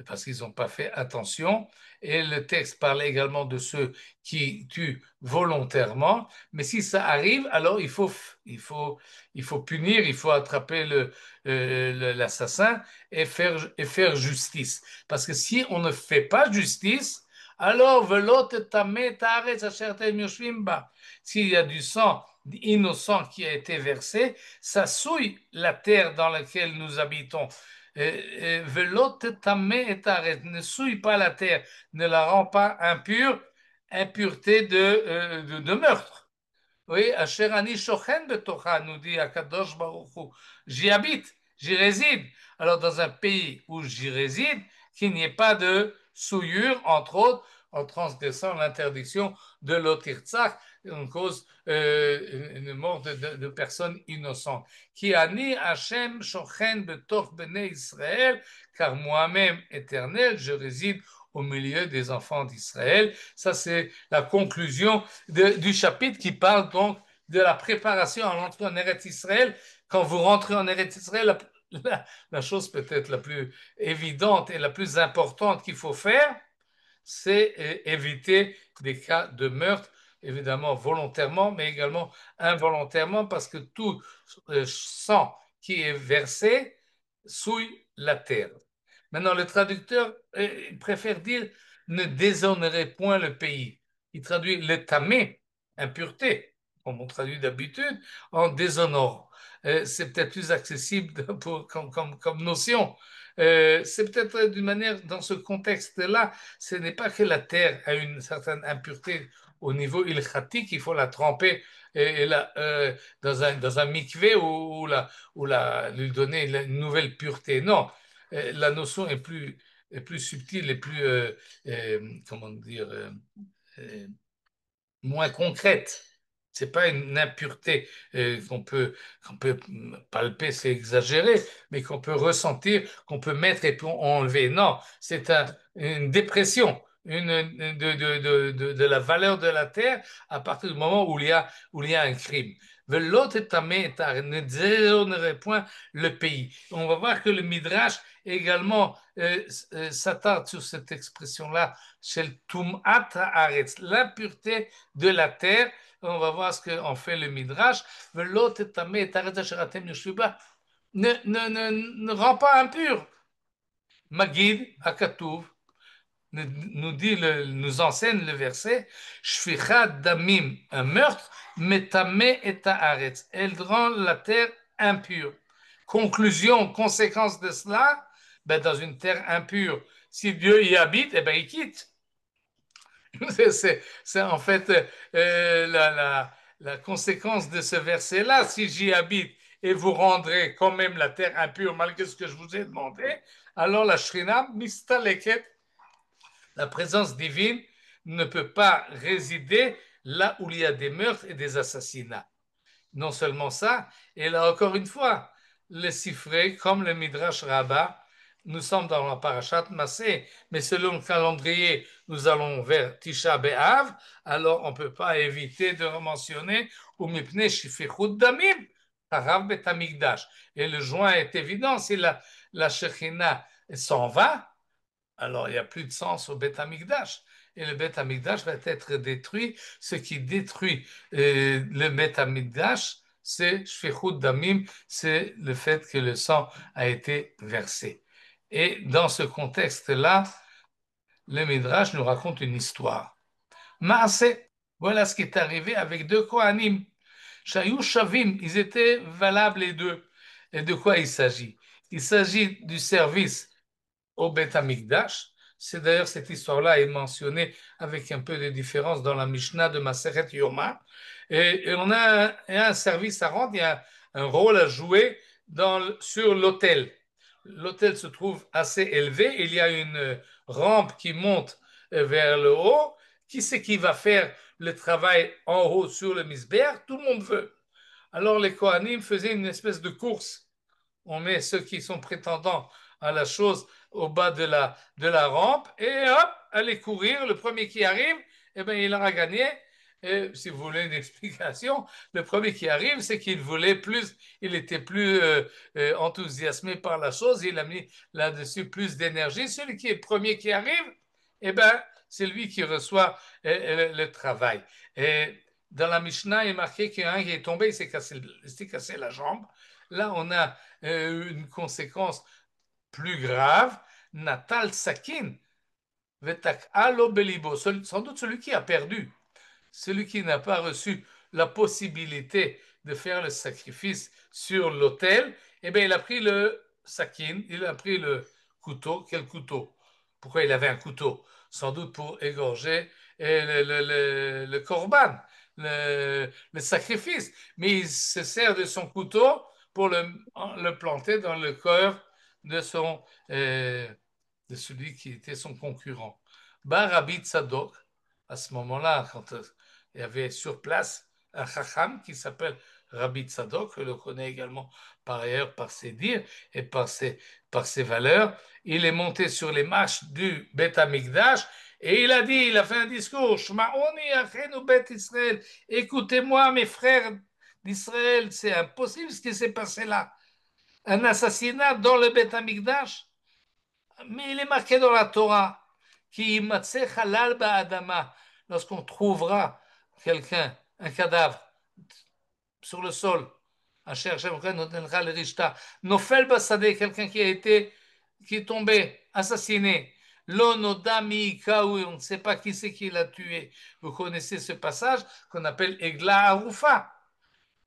parce qu'ils n'ont pas fait attention. Et le texte parle également de ceux qui tuent volontairement. Mais si ça arrive, alors il faut punir, il faut attraper l'assassin et faire justice. Parce que si on ne fait pas justice, alors s'il y a du sang innocent qui a été versé, ça souille la terre dans laquelle nous habitons. Ne souille pas la terre, ne la rend pas impure, impureté de meurtre. Oui, Asher ani shochen betocha, nous dit Akadosh Baruch Hu. J'y habite, j'y réside. Alors, dans un pays où j'y réside, qu'il n'y ait pas de souillure, entre autres, en transgressant l'interdiction de l'otirtzach, en cause une mort de personnes innocentes. Qui ani Hashem shochen betoch bnei Israël, car moi-même, éternel, je réside au milieu des enfants d'Israël. Ça, c'est la conclusion du chapitre qui parle donc de la préparation à l'entrée en Eretz Israël, quand vous rentrez en Eretz Israël, la chose peut-être la plus évidente et la plus importante qu'il faut faire, c'est éviter des cas de meurtre, évidemment volontairement, mais également involontairement, parce que tout sang qui est versé souille la terre. Maintenant, le traducteur préfère dire ne déshonorez point le pays. Il traduit le tamé, impureté, comme on traduit d'habitude, en déshonorant. C'est peut-être plus accessible comme notion. C'est peut-être d'une manière, dans ce contexte-là, ce n'est pas que la terre a une certaine impureté au niveau ilchatique, il faut la tremper dans un mikvé ou lui donner une nouvelle pureté. Non, la notion est plus subtile et plus, comment dire, euh, moins concrète. C'est pas une impureté qu'on peut palper, c'est exagéré, mais qu'on peut ressentir, qu'on peut mettre et puis enlever. Non, c'est une dépression de la valeur de la terre à partir du moment où il y a un crime. L'autre ne déshonorerait point le pays. On va voir que le Midrash également s'attarde sur cette expression-là, chez le Tum'at Haaretz, l'impureté de la terre. On va voir ce qu'en fait le Midrash. Ne rend pas impur. Magid, Akatouv, nous enseigne le verset, Shfichat damim, un meurtre, metame et haaretz. Elle rend la terre impure. Conclusion, conséquence de cela, ben, dans une terre impure, si Dieu y habite, eh ben, il quitte. C'est en fait la conséquence de ce verset-là. Si j'y habite et vous rendrez quand même la terre impure malgré ce que je vous ai demandé, alors la Shrina, mistaleket, la présence divine, ne peut pas résider là où il y a des meurtres et des assassinats. Non seulement ça, et là encore une fois, le Sifré, comme le Midrash Rabbah, nous sommes dans la Parashat Massé, mais selon le calendrier, nous allons vers Tisha B'Av, alors on ne peut pas éviter de mentionner Umipne Shifichut Damim, Harav Bet Hamikdash. Et le joint est évident, si la Shekhinah s'en va, alors il n'y a plus de sens au Beth Amikdash. Et le Beth Amikdash va être détruit. Ce qui détruit le Beth Amikdash, c'est Shfichut Damim, c'est le fait que le sang a été versé. Et dans ce contexte-là, le Midrash nous raconte une histoire. Maaseh, voilà ce qui est arrivé avec deux Kohanim. Shayu Shavim, ils étaient valables les deux. Et de quoi il s'agit? Il s'agit du service au Beth Amikdash. C'est d'ailleurs cette histoire-là est mentionnée avec un peu de différence dans la Mishnah de Maseret Yoma. Et on a un service à rendre, il y a un rôle à jouer sur l'autel. L'autel se trouve assez élevé, il y a une rampe qui monte vers le haut. Qui c'est qui va faire le travail en haut sur le misbéach? Tout le monde veut. Alors les Kohanim faisaient une espèce de course. On met ceux qui sont prétendants à la chose au bas de la rampe et hop, allez courir. Le premier qui arrive, eh bien, il aura gagné. Et si vous voulez une explication, le premier qui arrive, c'est qu'il voulait plus, il était plus enthousiasmé par la chose, il a mis là-dessus plus d'énergie. Celui qui est le premier qui arrive, eh bien, c'est lui qui reçoit le travail. Et dans la Mishnah, il est marqué qu'il y en a un qui est tombé, il s'est cassé la jambe. Là, on a une conséquence plus grave, Natal Sakin, Vetak Alo Belibo, sans doute celui qui a perdu, celui qui n'a pas reçu la possibilité de faire le sacrifice sur l'autel, eh bien, il a pris le sakin, il a pris le couteau. Quel couteau? Pourquoi il avait un couteau? Sans doute pour égorger le korban, le sacrifice. Mais il se sert de son couteau pour le planter dans le cœur de de celui qui était son concurrent. Rabbi Tzadok, à ce moment-là, quand il y avait sur place un chacham qui s'appelle Rabbi Tzadok, que l'on connaît également par ailleurs par ses dires et par ses valeurs, il est monté sur les marches du Beth Amikdash et il a fait un discours, Shma'oni achenu Bet Israël, écoutez-moi mes frères d'Israël. C'est impossible ce qui s'est passé là. Un assassinat dans le Beth Amikdash. Mais il est marqué dans la Torah qui halal ba'adama, lorsqu'on trouvera quelqu'un, un cadavre sur le sol, Nofel Bassadeh, quelqu'un qui est tombé, assassiné. L'onodami on ne sait pas qui c'est qui l'a tué. Vous connaissez ce passage qu'on appelle Egla Arufa.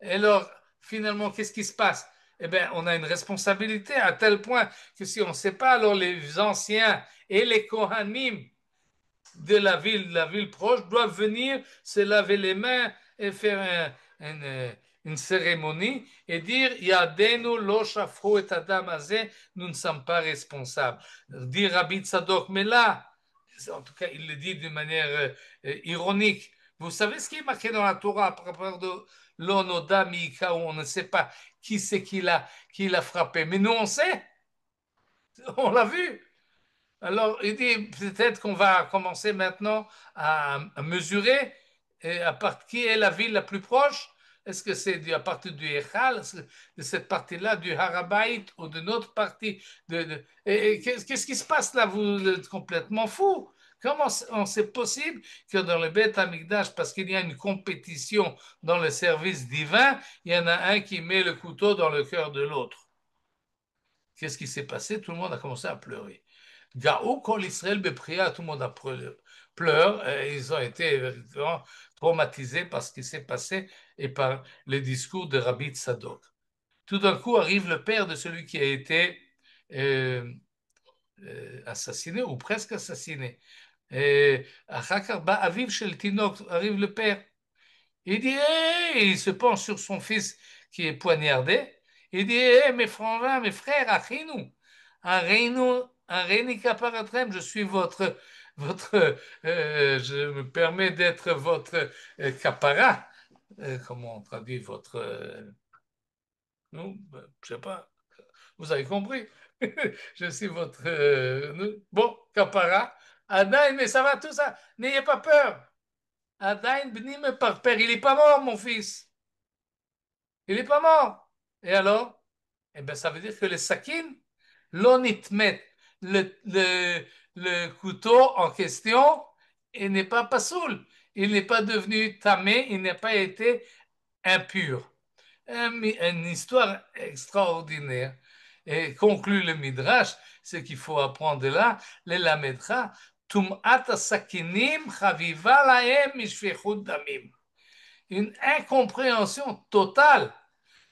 Et alors, finalement, qu'est-ce qui se passe? Eh bien, on a une responsabilité à tel point que si on ne sait pas, alors les anciens et les Kohanim de la ville proche doivent venir se laver les mains et faire une cérémonie et dire Yadenu lo shafru et adam azeh, nous ne sommes pas responsables. Dit Rabbi Tzadok, mais là, en tout cas, il le dit d'une manière ironique. Vous savez ce qui est marqué dans la Torah à propos de l'onoda miika, où on ne sait pas qui c'est qui l'a frappé. Mais nous, on sait, on l'a vu. Alors, il dit peut-être qu'on va commencer maintenant à mesurer à part qui est la ville la plus proche. Est-ce que c'est à partir du Echal, de cette partie-là, du Harabait, ou de notre partie et qu'est-ce qui se passe là? Vous êtes complètement fou. Comment c'est possible que dans le Beth Amikdash, parce qu'il y a une compétition dans le service divin, il y en a un qui met le couteau dans le cœur de l'autre? Qu'est-ce qui s'est passé? Tout le monde a commencé à pleurer. Gaou, quand l'Israël bepria, tout le monde a pleure. Ils ont été vraiment traumatisés par ce qui s'est passé et par les discours de Rabbi Tzadok. Tout d'un coup arrive le père de celui qui a été assassiné ou presque assassiné. Et arrive le père. Il dit, hey! Il se penche sur son fils qui est poignardé. Il dit, hey, mes frangins, mes frères, Achinu, un reini kaparatrem, je suis je me permets d'être votre kapara. Comment on traduit votre, non, je sais pas, vous avez compris. Je suis votre, bon, kapara. Adain, mais ça va tout ça, n'ayez pas peur. Adain, bni me par père, il n'est pas mort, mon fils. Il n'est pas mort. Et alors? Eh bien, ça veut dire que le sakin, l'onitmet, le couteau en question, il n'est pas pasoul. Il n'est pas devenu tamé, il n'a pas été impur. Une histoire extraordinaire. Et conclut le Midrash, ce qu'il faut apprendre de là, le lamedra, tum'at sakinim chaviva lahem mishfichut damim. Une incompréhension totale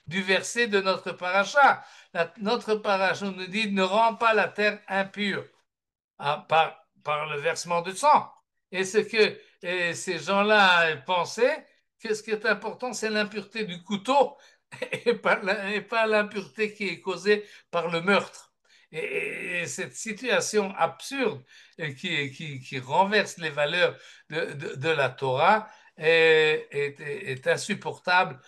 du verset de notre paracha. Notre paracha nous dit ne rend pas la terre impure par le versement de sang. Et ce que ces gens-là pensaient, que ce qui est important, c'est l'impureté du couteau et pas l'impureté qui est causée par le meurtre. Et cette situation absurde qui renverse les valeurs de la Torah est insupportable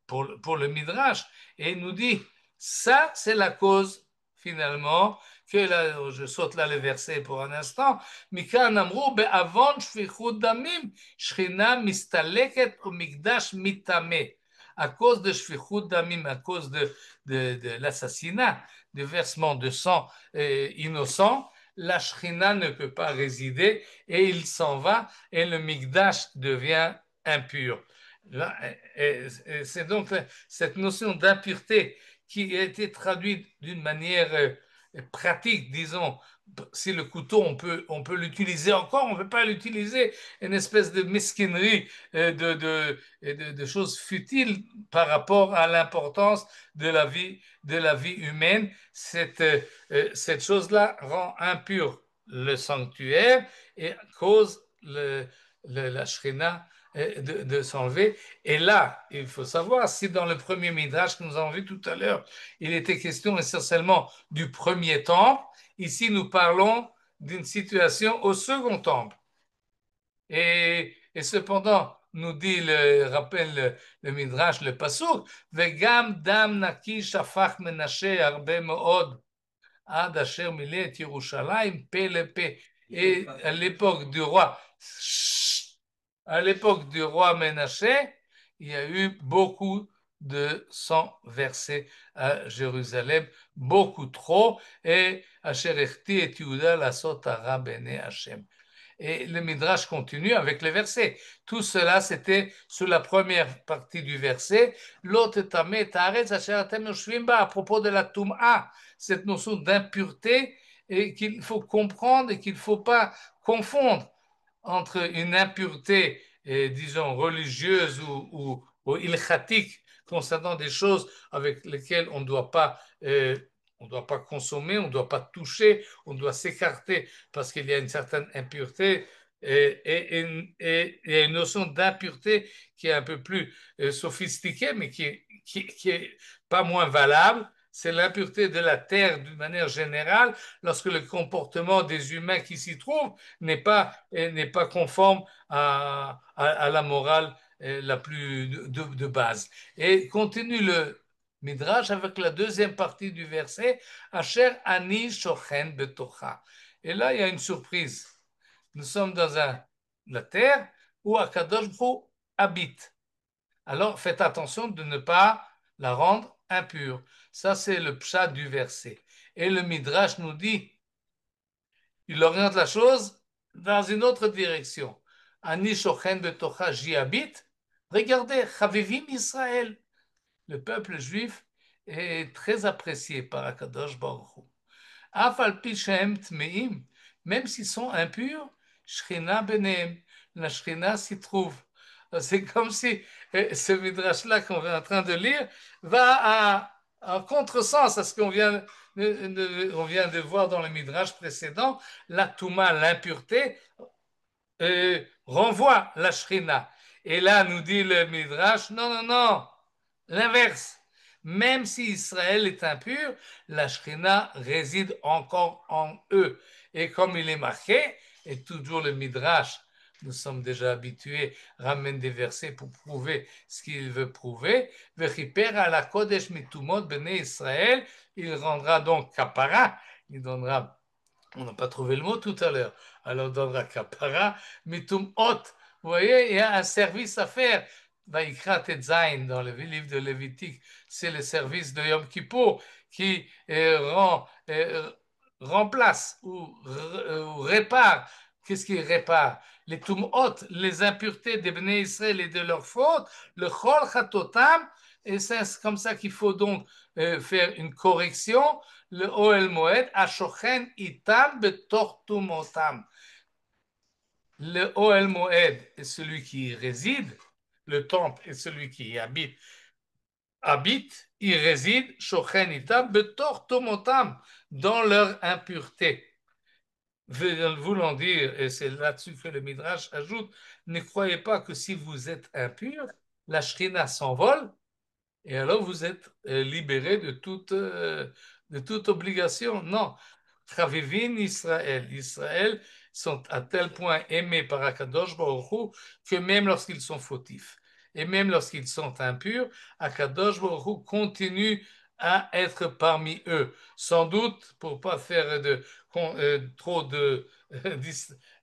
pour le Midrash. Et il nous dit, ça, c'est la cause, finalement, que là, je saute là le verset pour un instant, Mikan amrou be'avon shfichut damim, shchina mistaleket ou mikdash mitame. À cause de shfichut damim, à cause de l'assassinat, du versement de sang innocent, la Shrina ne peut pas résider et il s'en va et le Mikdash devient impur. C'est donc cette notion d'impureté qui a été traduite d'une manière pratique, disons. Si le couteau, on peut l'utiliser encore, on ne peut pas l'utiliser, une espèce de mesquinerie, de choses futiles par rapport à l'importance de la vie humaine. Cette chose-là rend impur le sanctuaire et cause la shrina de s'enlever. Et là, il faut savoir, si dans le premier Midrash que nous avons vu tout à l'heure, il était question essentiellement du premier temple, ici nous parlons d'une situation au second temple. Et cependant, nous dit, rappelle le Midrash, le Pasuk, Vegam dam naki shafach menashe arbe mood ad asher milet Yerushalayim pe le pe. Et à l'époque du roi Ménaché, il y a eu beaucoup de sang versé à Jérusalem, beaucoup trop, et Asher echti et Yehuda lasot hara b'nei Hashem. Et le Midrash continue avec les versets. Tout cela, c'était sur la première partie du verset. L'autre tamé ta'aretz asher atem yoshvim ba, à propos de la Toum'a, cette notion d'impureté et qu'il faut comprendre et qu'il ne faut pas confondre entre une impureté, disons, religieuse ou ilchatique concernant des choses avec lesquelles on ne doit pas consommer, on ne doit pas toucher, on doit s'écarter parce qu'il y a une certaine impureté et une notion d'impureté qui est un peu plus sophistiquée, mais qui est pas moins valable. C'est l'impureté de la terre d'une manière générale, lorsque le comportement des humains qui s'y trouvent n'est pas conforme à la morale la plus de base. Et continue le Midrash avec la deuxième partie du verset, Asher ani shochen betocha. Et là, il y a une surprise. Nous sommes dans la terre où Akadosh Baruch habite. Alors faites attention de ne pas la rendre impure. Ça, c'est le pshat du verset. Et le Midrash nous dit, il oriente la chose dans une autre direction. Ani shochen betocha, j'y habite. Regardez, Chavivim Israël, le peuple juif est très apprécié par Akadosh Baruch Hu. Afal pi shehem tmeim, même s'ils sont impurs, Shechina benehem, la Shechina s'y trouve. C'est comme si ce midrash-là qu'on est en train de lire va en contresens à ce qu'on vient, on vient de voir dans le midrash précédent. La Touma, l'impureté, renvoie la Shrina. Et là, nous dit le Midrash, non, non, non, l'inverse. Même si Israël est impur, la Shrina réside encore en eux. Et comme il est marqué, et toujours le Midrash, nous sommes déjà habitués, ramène des versets pour prouver ce qu'il veut prouver. Vechiper à la Kodesh mitumot bene Israël, il rendra donc kapara, il donnera, on n'a pas trouvé le mot tout à l'heure, alors on donnera kapara, mitum hot. Vous voyez, il y a un service à faire. Vaikra Tetzain, dans le livre de Lévitique, c'est le service de Yom Kippour qui remplace ou répare. Qu'est-ce qui répare? Les tum'ot, les impuretés des Bnei Israël et de leurs fautes, le chol chatotam, et c'est comme ça qu'il faut donc faire une correction. Le Oel Moed, Ashochen itam betor tumotam. Le Oel Moed est celui qui y réside, le temple est celui qui y habite, y réside, Shochen itam betor tumotam, dans leur impureté. Voulant dire, et c'est là-dessus que le Midrash ajoute, ne croyez pas que si vous êtes impur, la Shrina s'envole et alors vous êtes libéré de toute obligation. Non. Chavivin Israël. Israël sont à tel point aimés par Akadosh Baruch Hu que même lorsqu'ils sont fautifs et même lorsqu'ils sont impurs, Akadosh Baruch Hu continue à être parmi eux. Sans doute, pour ne pas faire trop de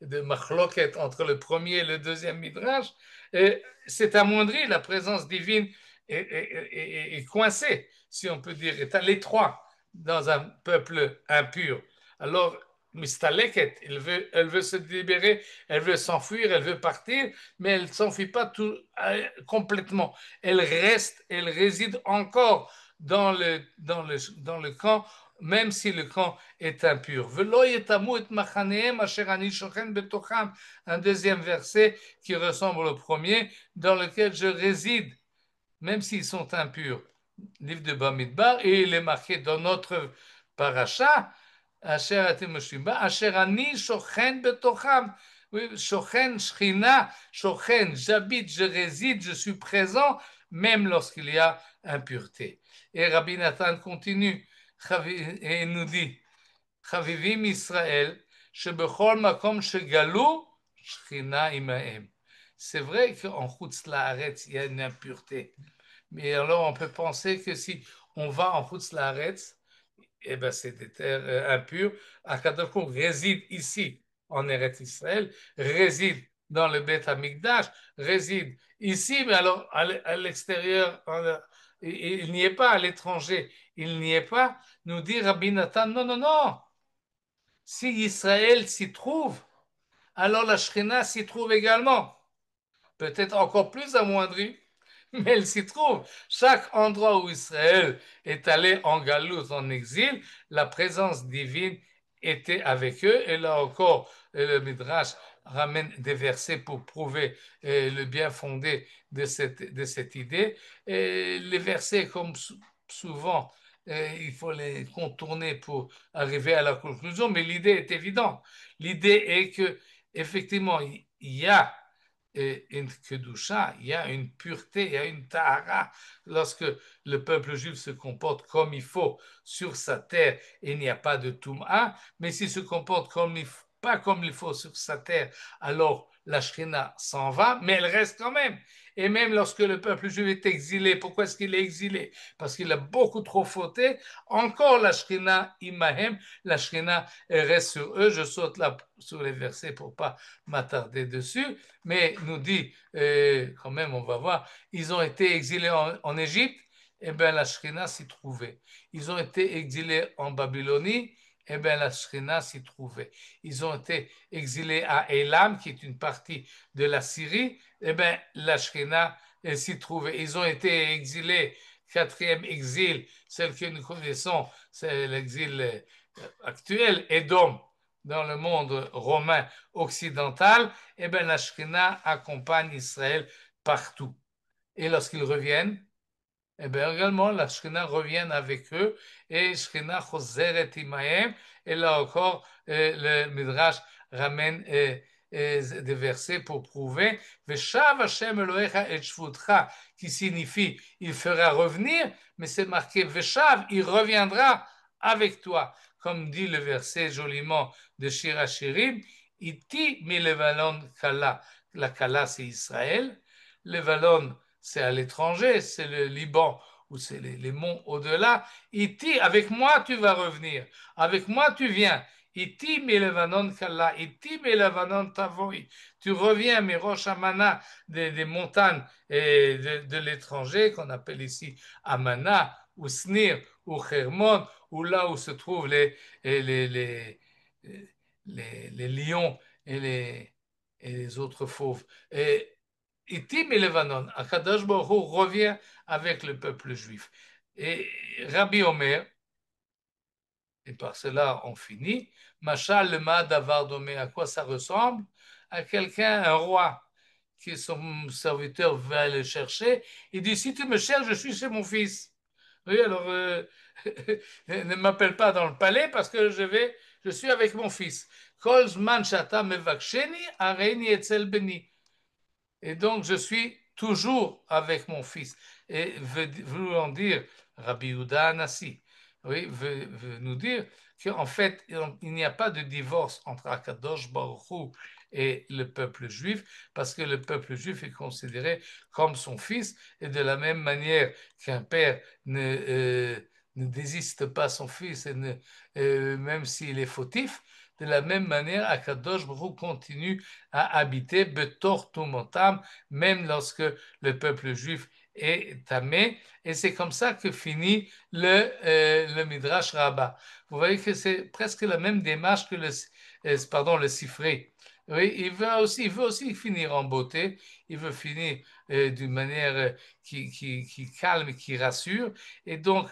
machloket entre le premier et le deuxième midrash, c'est amoindri, la présence divine est coincée, si on peut dire, est à l'étroit dans un peuple impur. Alors, Mistaleket, elle veut se libérer, elle veut s'enfuir, elle veut partir, mais elle ne s'enfuit pas complètement. Elle reste, elle réside encore dans le camp, même si le camp est impur. Un deuxième verset qui ressemble au premier, dans lequel je réside, même s'ils sont impurs. Livre de Bamidbar, et il est marqué dans notre paracha, Asher atem Shimba, Asher ani shochen betocham. Oui, shochen, shchina, shochen, j'habite, je réside, je suis présent, même lorsqu'il y a impureté. Et Rabbi Nathan continue et nous dit, Chavivim Israël, shebechol makom shegalu, shchina imahem. C'est vrai qu'en Chutz Laaretz, il y a une impureté. Mais alors, on peut penser que si on va en Chutz Laaretz, eh ben, c'est des terres impures. Akadosh réside ici, en Eretz Israël, réside dans le Beth Amikdash réside ici, mais alors à l'extérieur, il n'y est pas, à l'étranger, il n'y est pas, nous dit Rabbi Nathan, non, non, non, si Israël s'y trouve, alors la Shekhinah s'y trouve également, peut-être encore plus amoindrie, mais elle s'y trouve. Chaque endroit où Israël est allé en galoute, en exil, la présence divine était avec eux. Et là encore, le Midrash ramène des versets pour prouver le bien fondé de cette idée. Et les versets, comme souvent, il faut les contourner pour arriver à la conclusion, mais l'idée est évidente. L'idée est que, effectivement, il y a une kedusha, il y a une pureté, il y a une tahara lorsque le peuple juif se comporte comme il faut sur sa terre et il n'y a pas de toum'a, mais s'il se comporte pas comme il faut sur sa terre, alors la Shekhinah s'en va, mais elle reste quand même. Et même lorsque le peuple juif est exilé, pourquoi est-ce qu'il est exilé? Parce qu'il a beaucoup trop fauté. Encore la Shekhinah imahem, la Shekhinah reste sur eux. Je saute là sur les versets pour pas m'attarder dessus, mais nous dit, quand même, on va voir, ils ont été exilés en Égypte, et bien la Shekhinah s'y trouvait. Ils ont été exilés en Babylonie, et bien la Shekhinah s'y trouvait. Ils ont été exilés à Elam, qui est une partie de la Syrie, et bien la Shekhinah s'y trouvait. Ils ont été exilés, quatrième exil, celle que nous connaissons, c'est l'exil actuel, Édom, dans le monde romain occidental, eh bien, la Shekhinah accompagne Israël partout. Et lorsqu'ils reviennent, eh bien, également, la Shekhinah revient avec eux et Shekhinah choseret imahem. Et là encore, le Midrash ramène des versets pour prouver Veshav Hashem Elohecha et Shvutcha, qui signifie il fera revenir, mais c'est marqué Veshav, il reviendra avec toi. Comme dit le verset joliment de Shir Hashirim, Iti mi Levanon Kala. La Kala, c'est Israël. Levanon, c'est à l'étranger, c'est le Liban ou c'est les monts au-delà. Iti, avec moi tu vas revenir, avec moi tu viens. Iti Levanon kalla, iti Levanon tavoi. Tu reviens, mes roches Amana, des montagnes et de l'étranger, qu'on appelle ici Amana, ou Snir, ou Hermon, ou là où se trouvent les, les, les lions et les autres fauves. Et Itim et Levanon, Akadosh Baruch Hu revient avec le peuple juif. Et Rabbi Omer, et par cela on finit, Machal le Madavar Domé, à quoi ça ressemble? À quelqu'un, un roi, qui son serviteur va le chercher, il dit, si tu me cherches, je suis chez mon fils. Oui, alors ne m'appelle pas dans le palais parce que je suis avec mon fils. Kol zman shata mevaksheni, areini etzel beni. Et donc, je suis toujours avec mon fils. Et voulant dire, Rabbi Yehuda Anassi, oui, veut nous dire qu'en fait, il n'y a pas de divorce entre Akadosh Baruch Hu et le peuple juif, parce que le peuple juif est considéré comme son fils, et de la même manière qu'un père ne désiste pas son fils, même s'il est fautif, de la même manière, Akadosh Baruch Hu continue à habiter Betor Tumotam, même lorsque le peuple juif est tamé. Et c'est comme ça que finit le Midrash Rabbah. Vous voyez que c'est presque la même démarche que le Sifré. Oui, il veut aussi finir en beauté, il veut finir d'une manière qui calme, qui rassure. Et donc,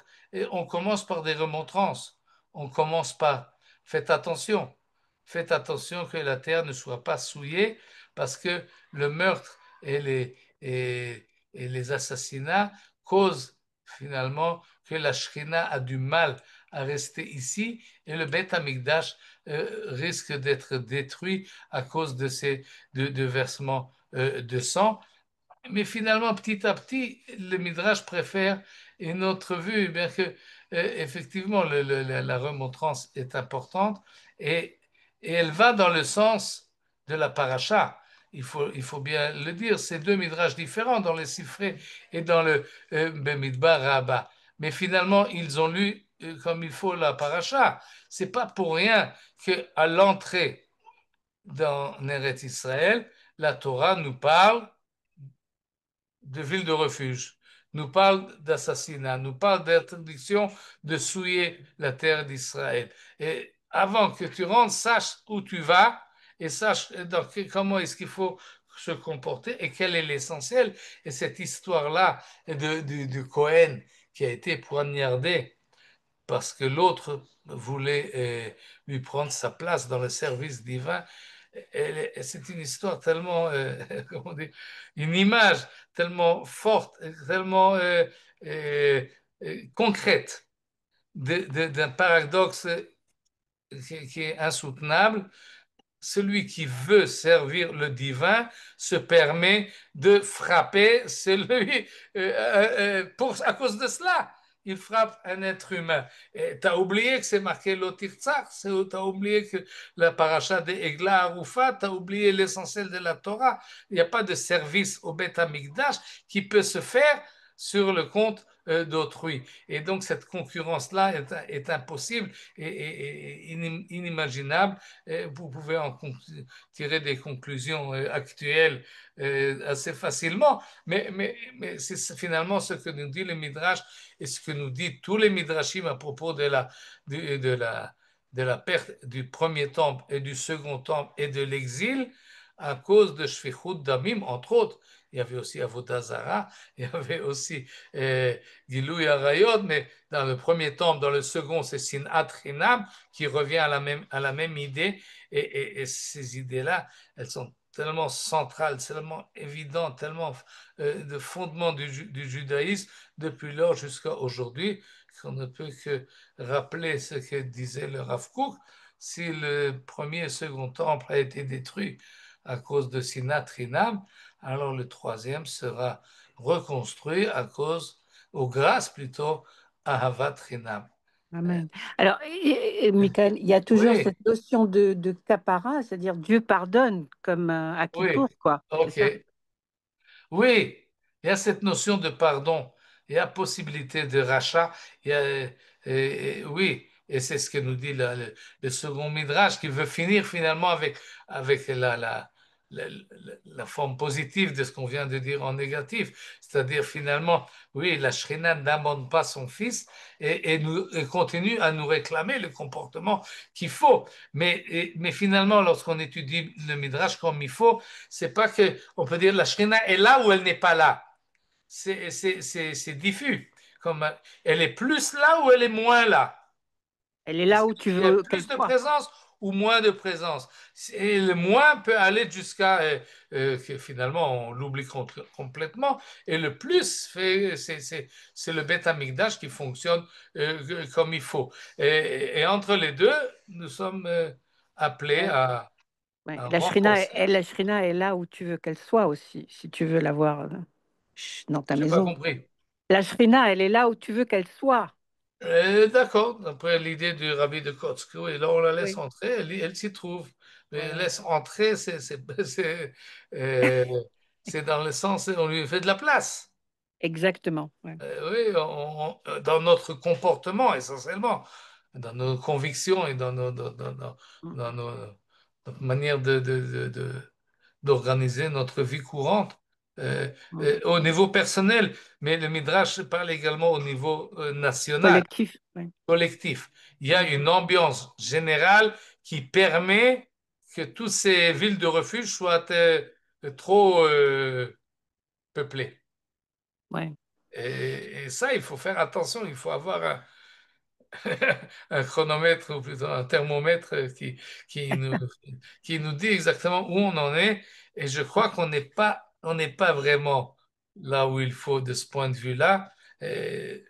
on commence par des remontrances. On commence par, faites attention, faites attention que la terre ne soit pas souillée, parce que le meurtre et les assassinats causent finalement que la Shrina a du mal à rester ici et le Beth Amikdash risque d'être détruit à cause de ces de versements de sang. Mais finalement, petit à petit, le Midrash préfère une autre vue, bien que effectivement la remontrance est importante et, et elle va dans le sens de la paracha. Il faut bien le dire, c'est deux midrash différents dans les Sifré et dans le Bemidbar Rabbah. Mais finalement, ils ont lu comme il faut la paracha. C'est pas pour rien qu'à l'entrée dans Neret Israël, la Torah nous parle de ville de refuge, nous parle d'assassinat, nous parle d'interdiction de souiller la terre d'Israël. Et avant que tu rentres, sache où tu vas et sache comment est-ce qu'il faut se comporter et quel est l'essentiel. Et cette histoire-là de Cohen qui a été poignardé parce que l'autre voulait lui prendre sa place dans le service divin. C'est une histoire tellement, comment dire, une image tellement forte, tellement euh, concrète d'un paradoxe qui est insoutenable. Celui qui veut servir le divin se permet de frapper celui à cause de cela. Il frappe un être humain. Tu as oublié que c'est marqué l'Otirtzach, tu as oublié que la paracha de Egla Arufat, tu as oublié l'essentiel de la Torah. Il n'y a pas de service au Beth Amikdash qui peut se faire sur le compte d'autrui. Et donc cette concurrence-là est impossible et inimaginable. Vous pouvez en tirer des conclusions actuelles assez facilement, mais c'est finalement ce que nous dit le Midrash et ce que nous dit tous les Midrashim à propos de la perte du premier temple et du second temple et de l'exil à cause de Shfichut Damim, entre autres. Il y avait aussi Avodah Zarah, il y avait aussi Gilui Arayot, mais dans le premier temple, dans le second, c'est Sinat Chinam, qui revient à la même idée. Et ces idées-là, elles sont tellement centrales, tellement évidentes, tellement de fondement du judaïsme depuis lors jusqu'à aujourd'hui, qu'on ne peut que rappeler ce que disait le Rav Kook. Si le premier et le second temple a été détruit à cause de Sinat Rinam, alors le troisième sera reconstruit à cause, ou grâce plutôt, à Havat Rinam. Amen. Alors, Michael, il y a toujours Oui, cette notion de capara, c'est-à-dire Dieu pardonne, comme à oui, Kippour, quoi. C'est ok. ça? Oui, il y a cette notion de pardon, il y a possibilité de rachat, il y a, oui, et c'est ce que nous dit le second Midrash qui veut finir finalement avec la forme positive de ce qu'on vient de dire en négatif, c'est-à-dire finalement, oui, la Shrina n'abandonne pas son fils et continue à nous réclamer le comportement qu'il faut. Mais finalement, lorsqu'on étudie le Midrash comme il faut, c'est pas que on peut dire la Shrina est là ou elle n'est pas là. C'est diffus. Comme, elle est plus là ou elle est moins là. Elle est Est-ce là où tu qu'il y a veux qu'elle plus de soit. présence ou moins de présence? Et le moins peut aller jusqu'à que finalement on l'oublie complètement. Et le plus, c'est le bêta migdash qui fonctionne comme il faut. Et entre les deux, nous sommes appelés Ouais. Ouais. à renforcer. La Shrina est là où tu veux qu'elle soit aussi, si tu veux l'avoir dans ta Je n'ai pas maison. compris. La Shrina, elle est là où tu veux qu'elle soit. D'accord, d'après l'idée du rabbi de Kotzko, et là on la laisse Oui. entrer, elle s'y trouve. Mais Voilà. laisse entrer, euh, c'est dans le sens, on lui fait de la place. Exactement. Ouais. Oui, dans notre comportement essentiellement, dans nos convictions et Mm, dans notre manière d'organiser notre vie courante mm. au niveau personnel, mais le Midrash parle également au niveau national Collectif. Ouais. collectif. Il y a Mm. une ambiance générale qui permet que toutes ces villes de refuge soient trop peuplées. Ouais. Et ça, il faut faire attention, il faut avoir un chronomètre ou plutôt un thermomètre qui nous, qui nous dit exactement où on en est. Et je crois on n'est pas vraiment là où il faut de ce point de vue-là. Et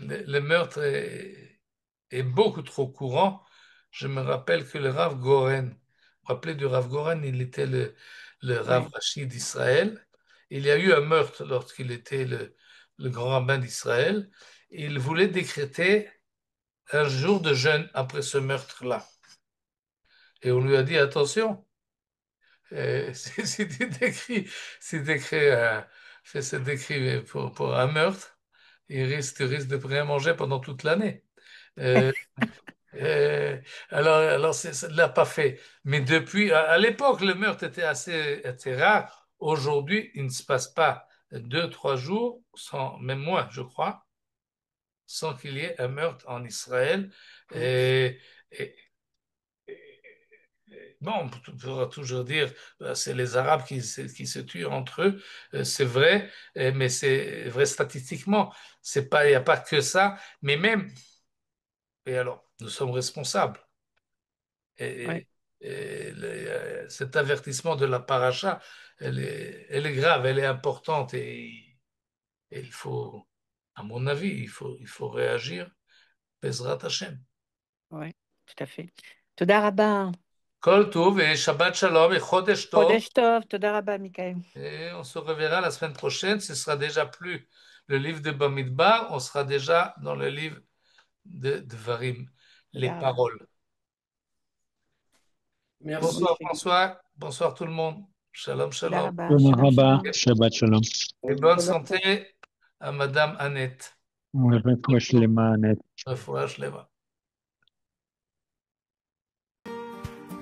le meurtre est beaucoup trop courant. Je me rappelle que le Rav Goren, vous vous rappelez du Rav Goren, il était le Rav Ouais. Rashi d'Israël. Il y a eu un meurtre lorsqu'il était le grand rabbin d'Israël. Il voulait décréter un jour de jeûne après ce meurtre-là. Et on lui a dit, attention, si tu décris, si tu décris, c'est décrit pour un meurtre, tu risques de rien manger pendant toute l'année. Euh, Euh, alors ça ne l'a pas fait. Mais depuis, à l'époque, le meurtre était assez rare. Aujourd'hui, il ne se passe pas 2, 3 jours, sans, même moins, je crois, sans qu'il y ait un meurtre en Israël. Mm. Et, et- bon, on pourra toujours dire, c'est les Arabes qui se tuent entre eux. C'est vrai, mais c'est vrai statistiquement. C'est pas, il n'y a pas que ça. Mais même, et alors, nous sommes responsables. Ouais, Et, cet avertissement de la paracha, elle est grave, elle est importante et il faut, à mon avis, il faut réagir. Bezrat Hashem. ouais, tout à fait. Toda rabba. Kol Tov et Shabbat Shalom et Chodesh Tov. Chodesh tov. Toda rabba, Michael. Et on se reverra la semaine prochaine. Ce sera déjà plus le livre de Bamidbar, on sera déjà dans le livre de Dvarim, les Toda rabba. paroles. Bonsoir, Merci. bonsoir, bonsoir tout le monde. Shalom, Toda shalom. rabba. Shalom, Marhaba, shalom. Shabbat Shalom. Et bonne santé à Madame Annette. Ouais, refresh les manettes. Refoua shlema.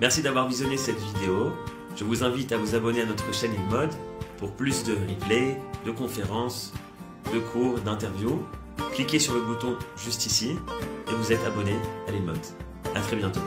Merci d'avoir visionné cette vidéo. Je vous invite à vous abonner à notre chaîne InMode pour plus de replays, de conférences, de cours, d'interviews. Cliquez sur le bouton juste ici et vous êtes abonné à l'InMode. À très bientôt.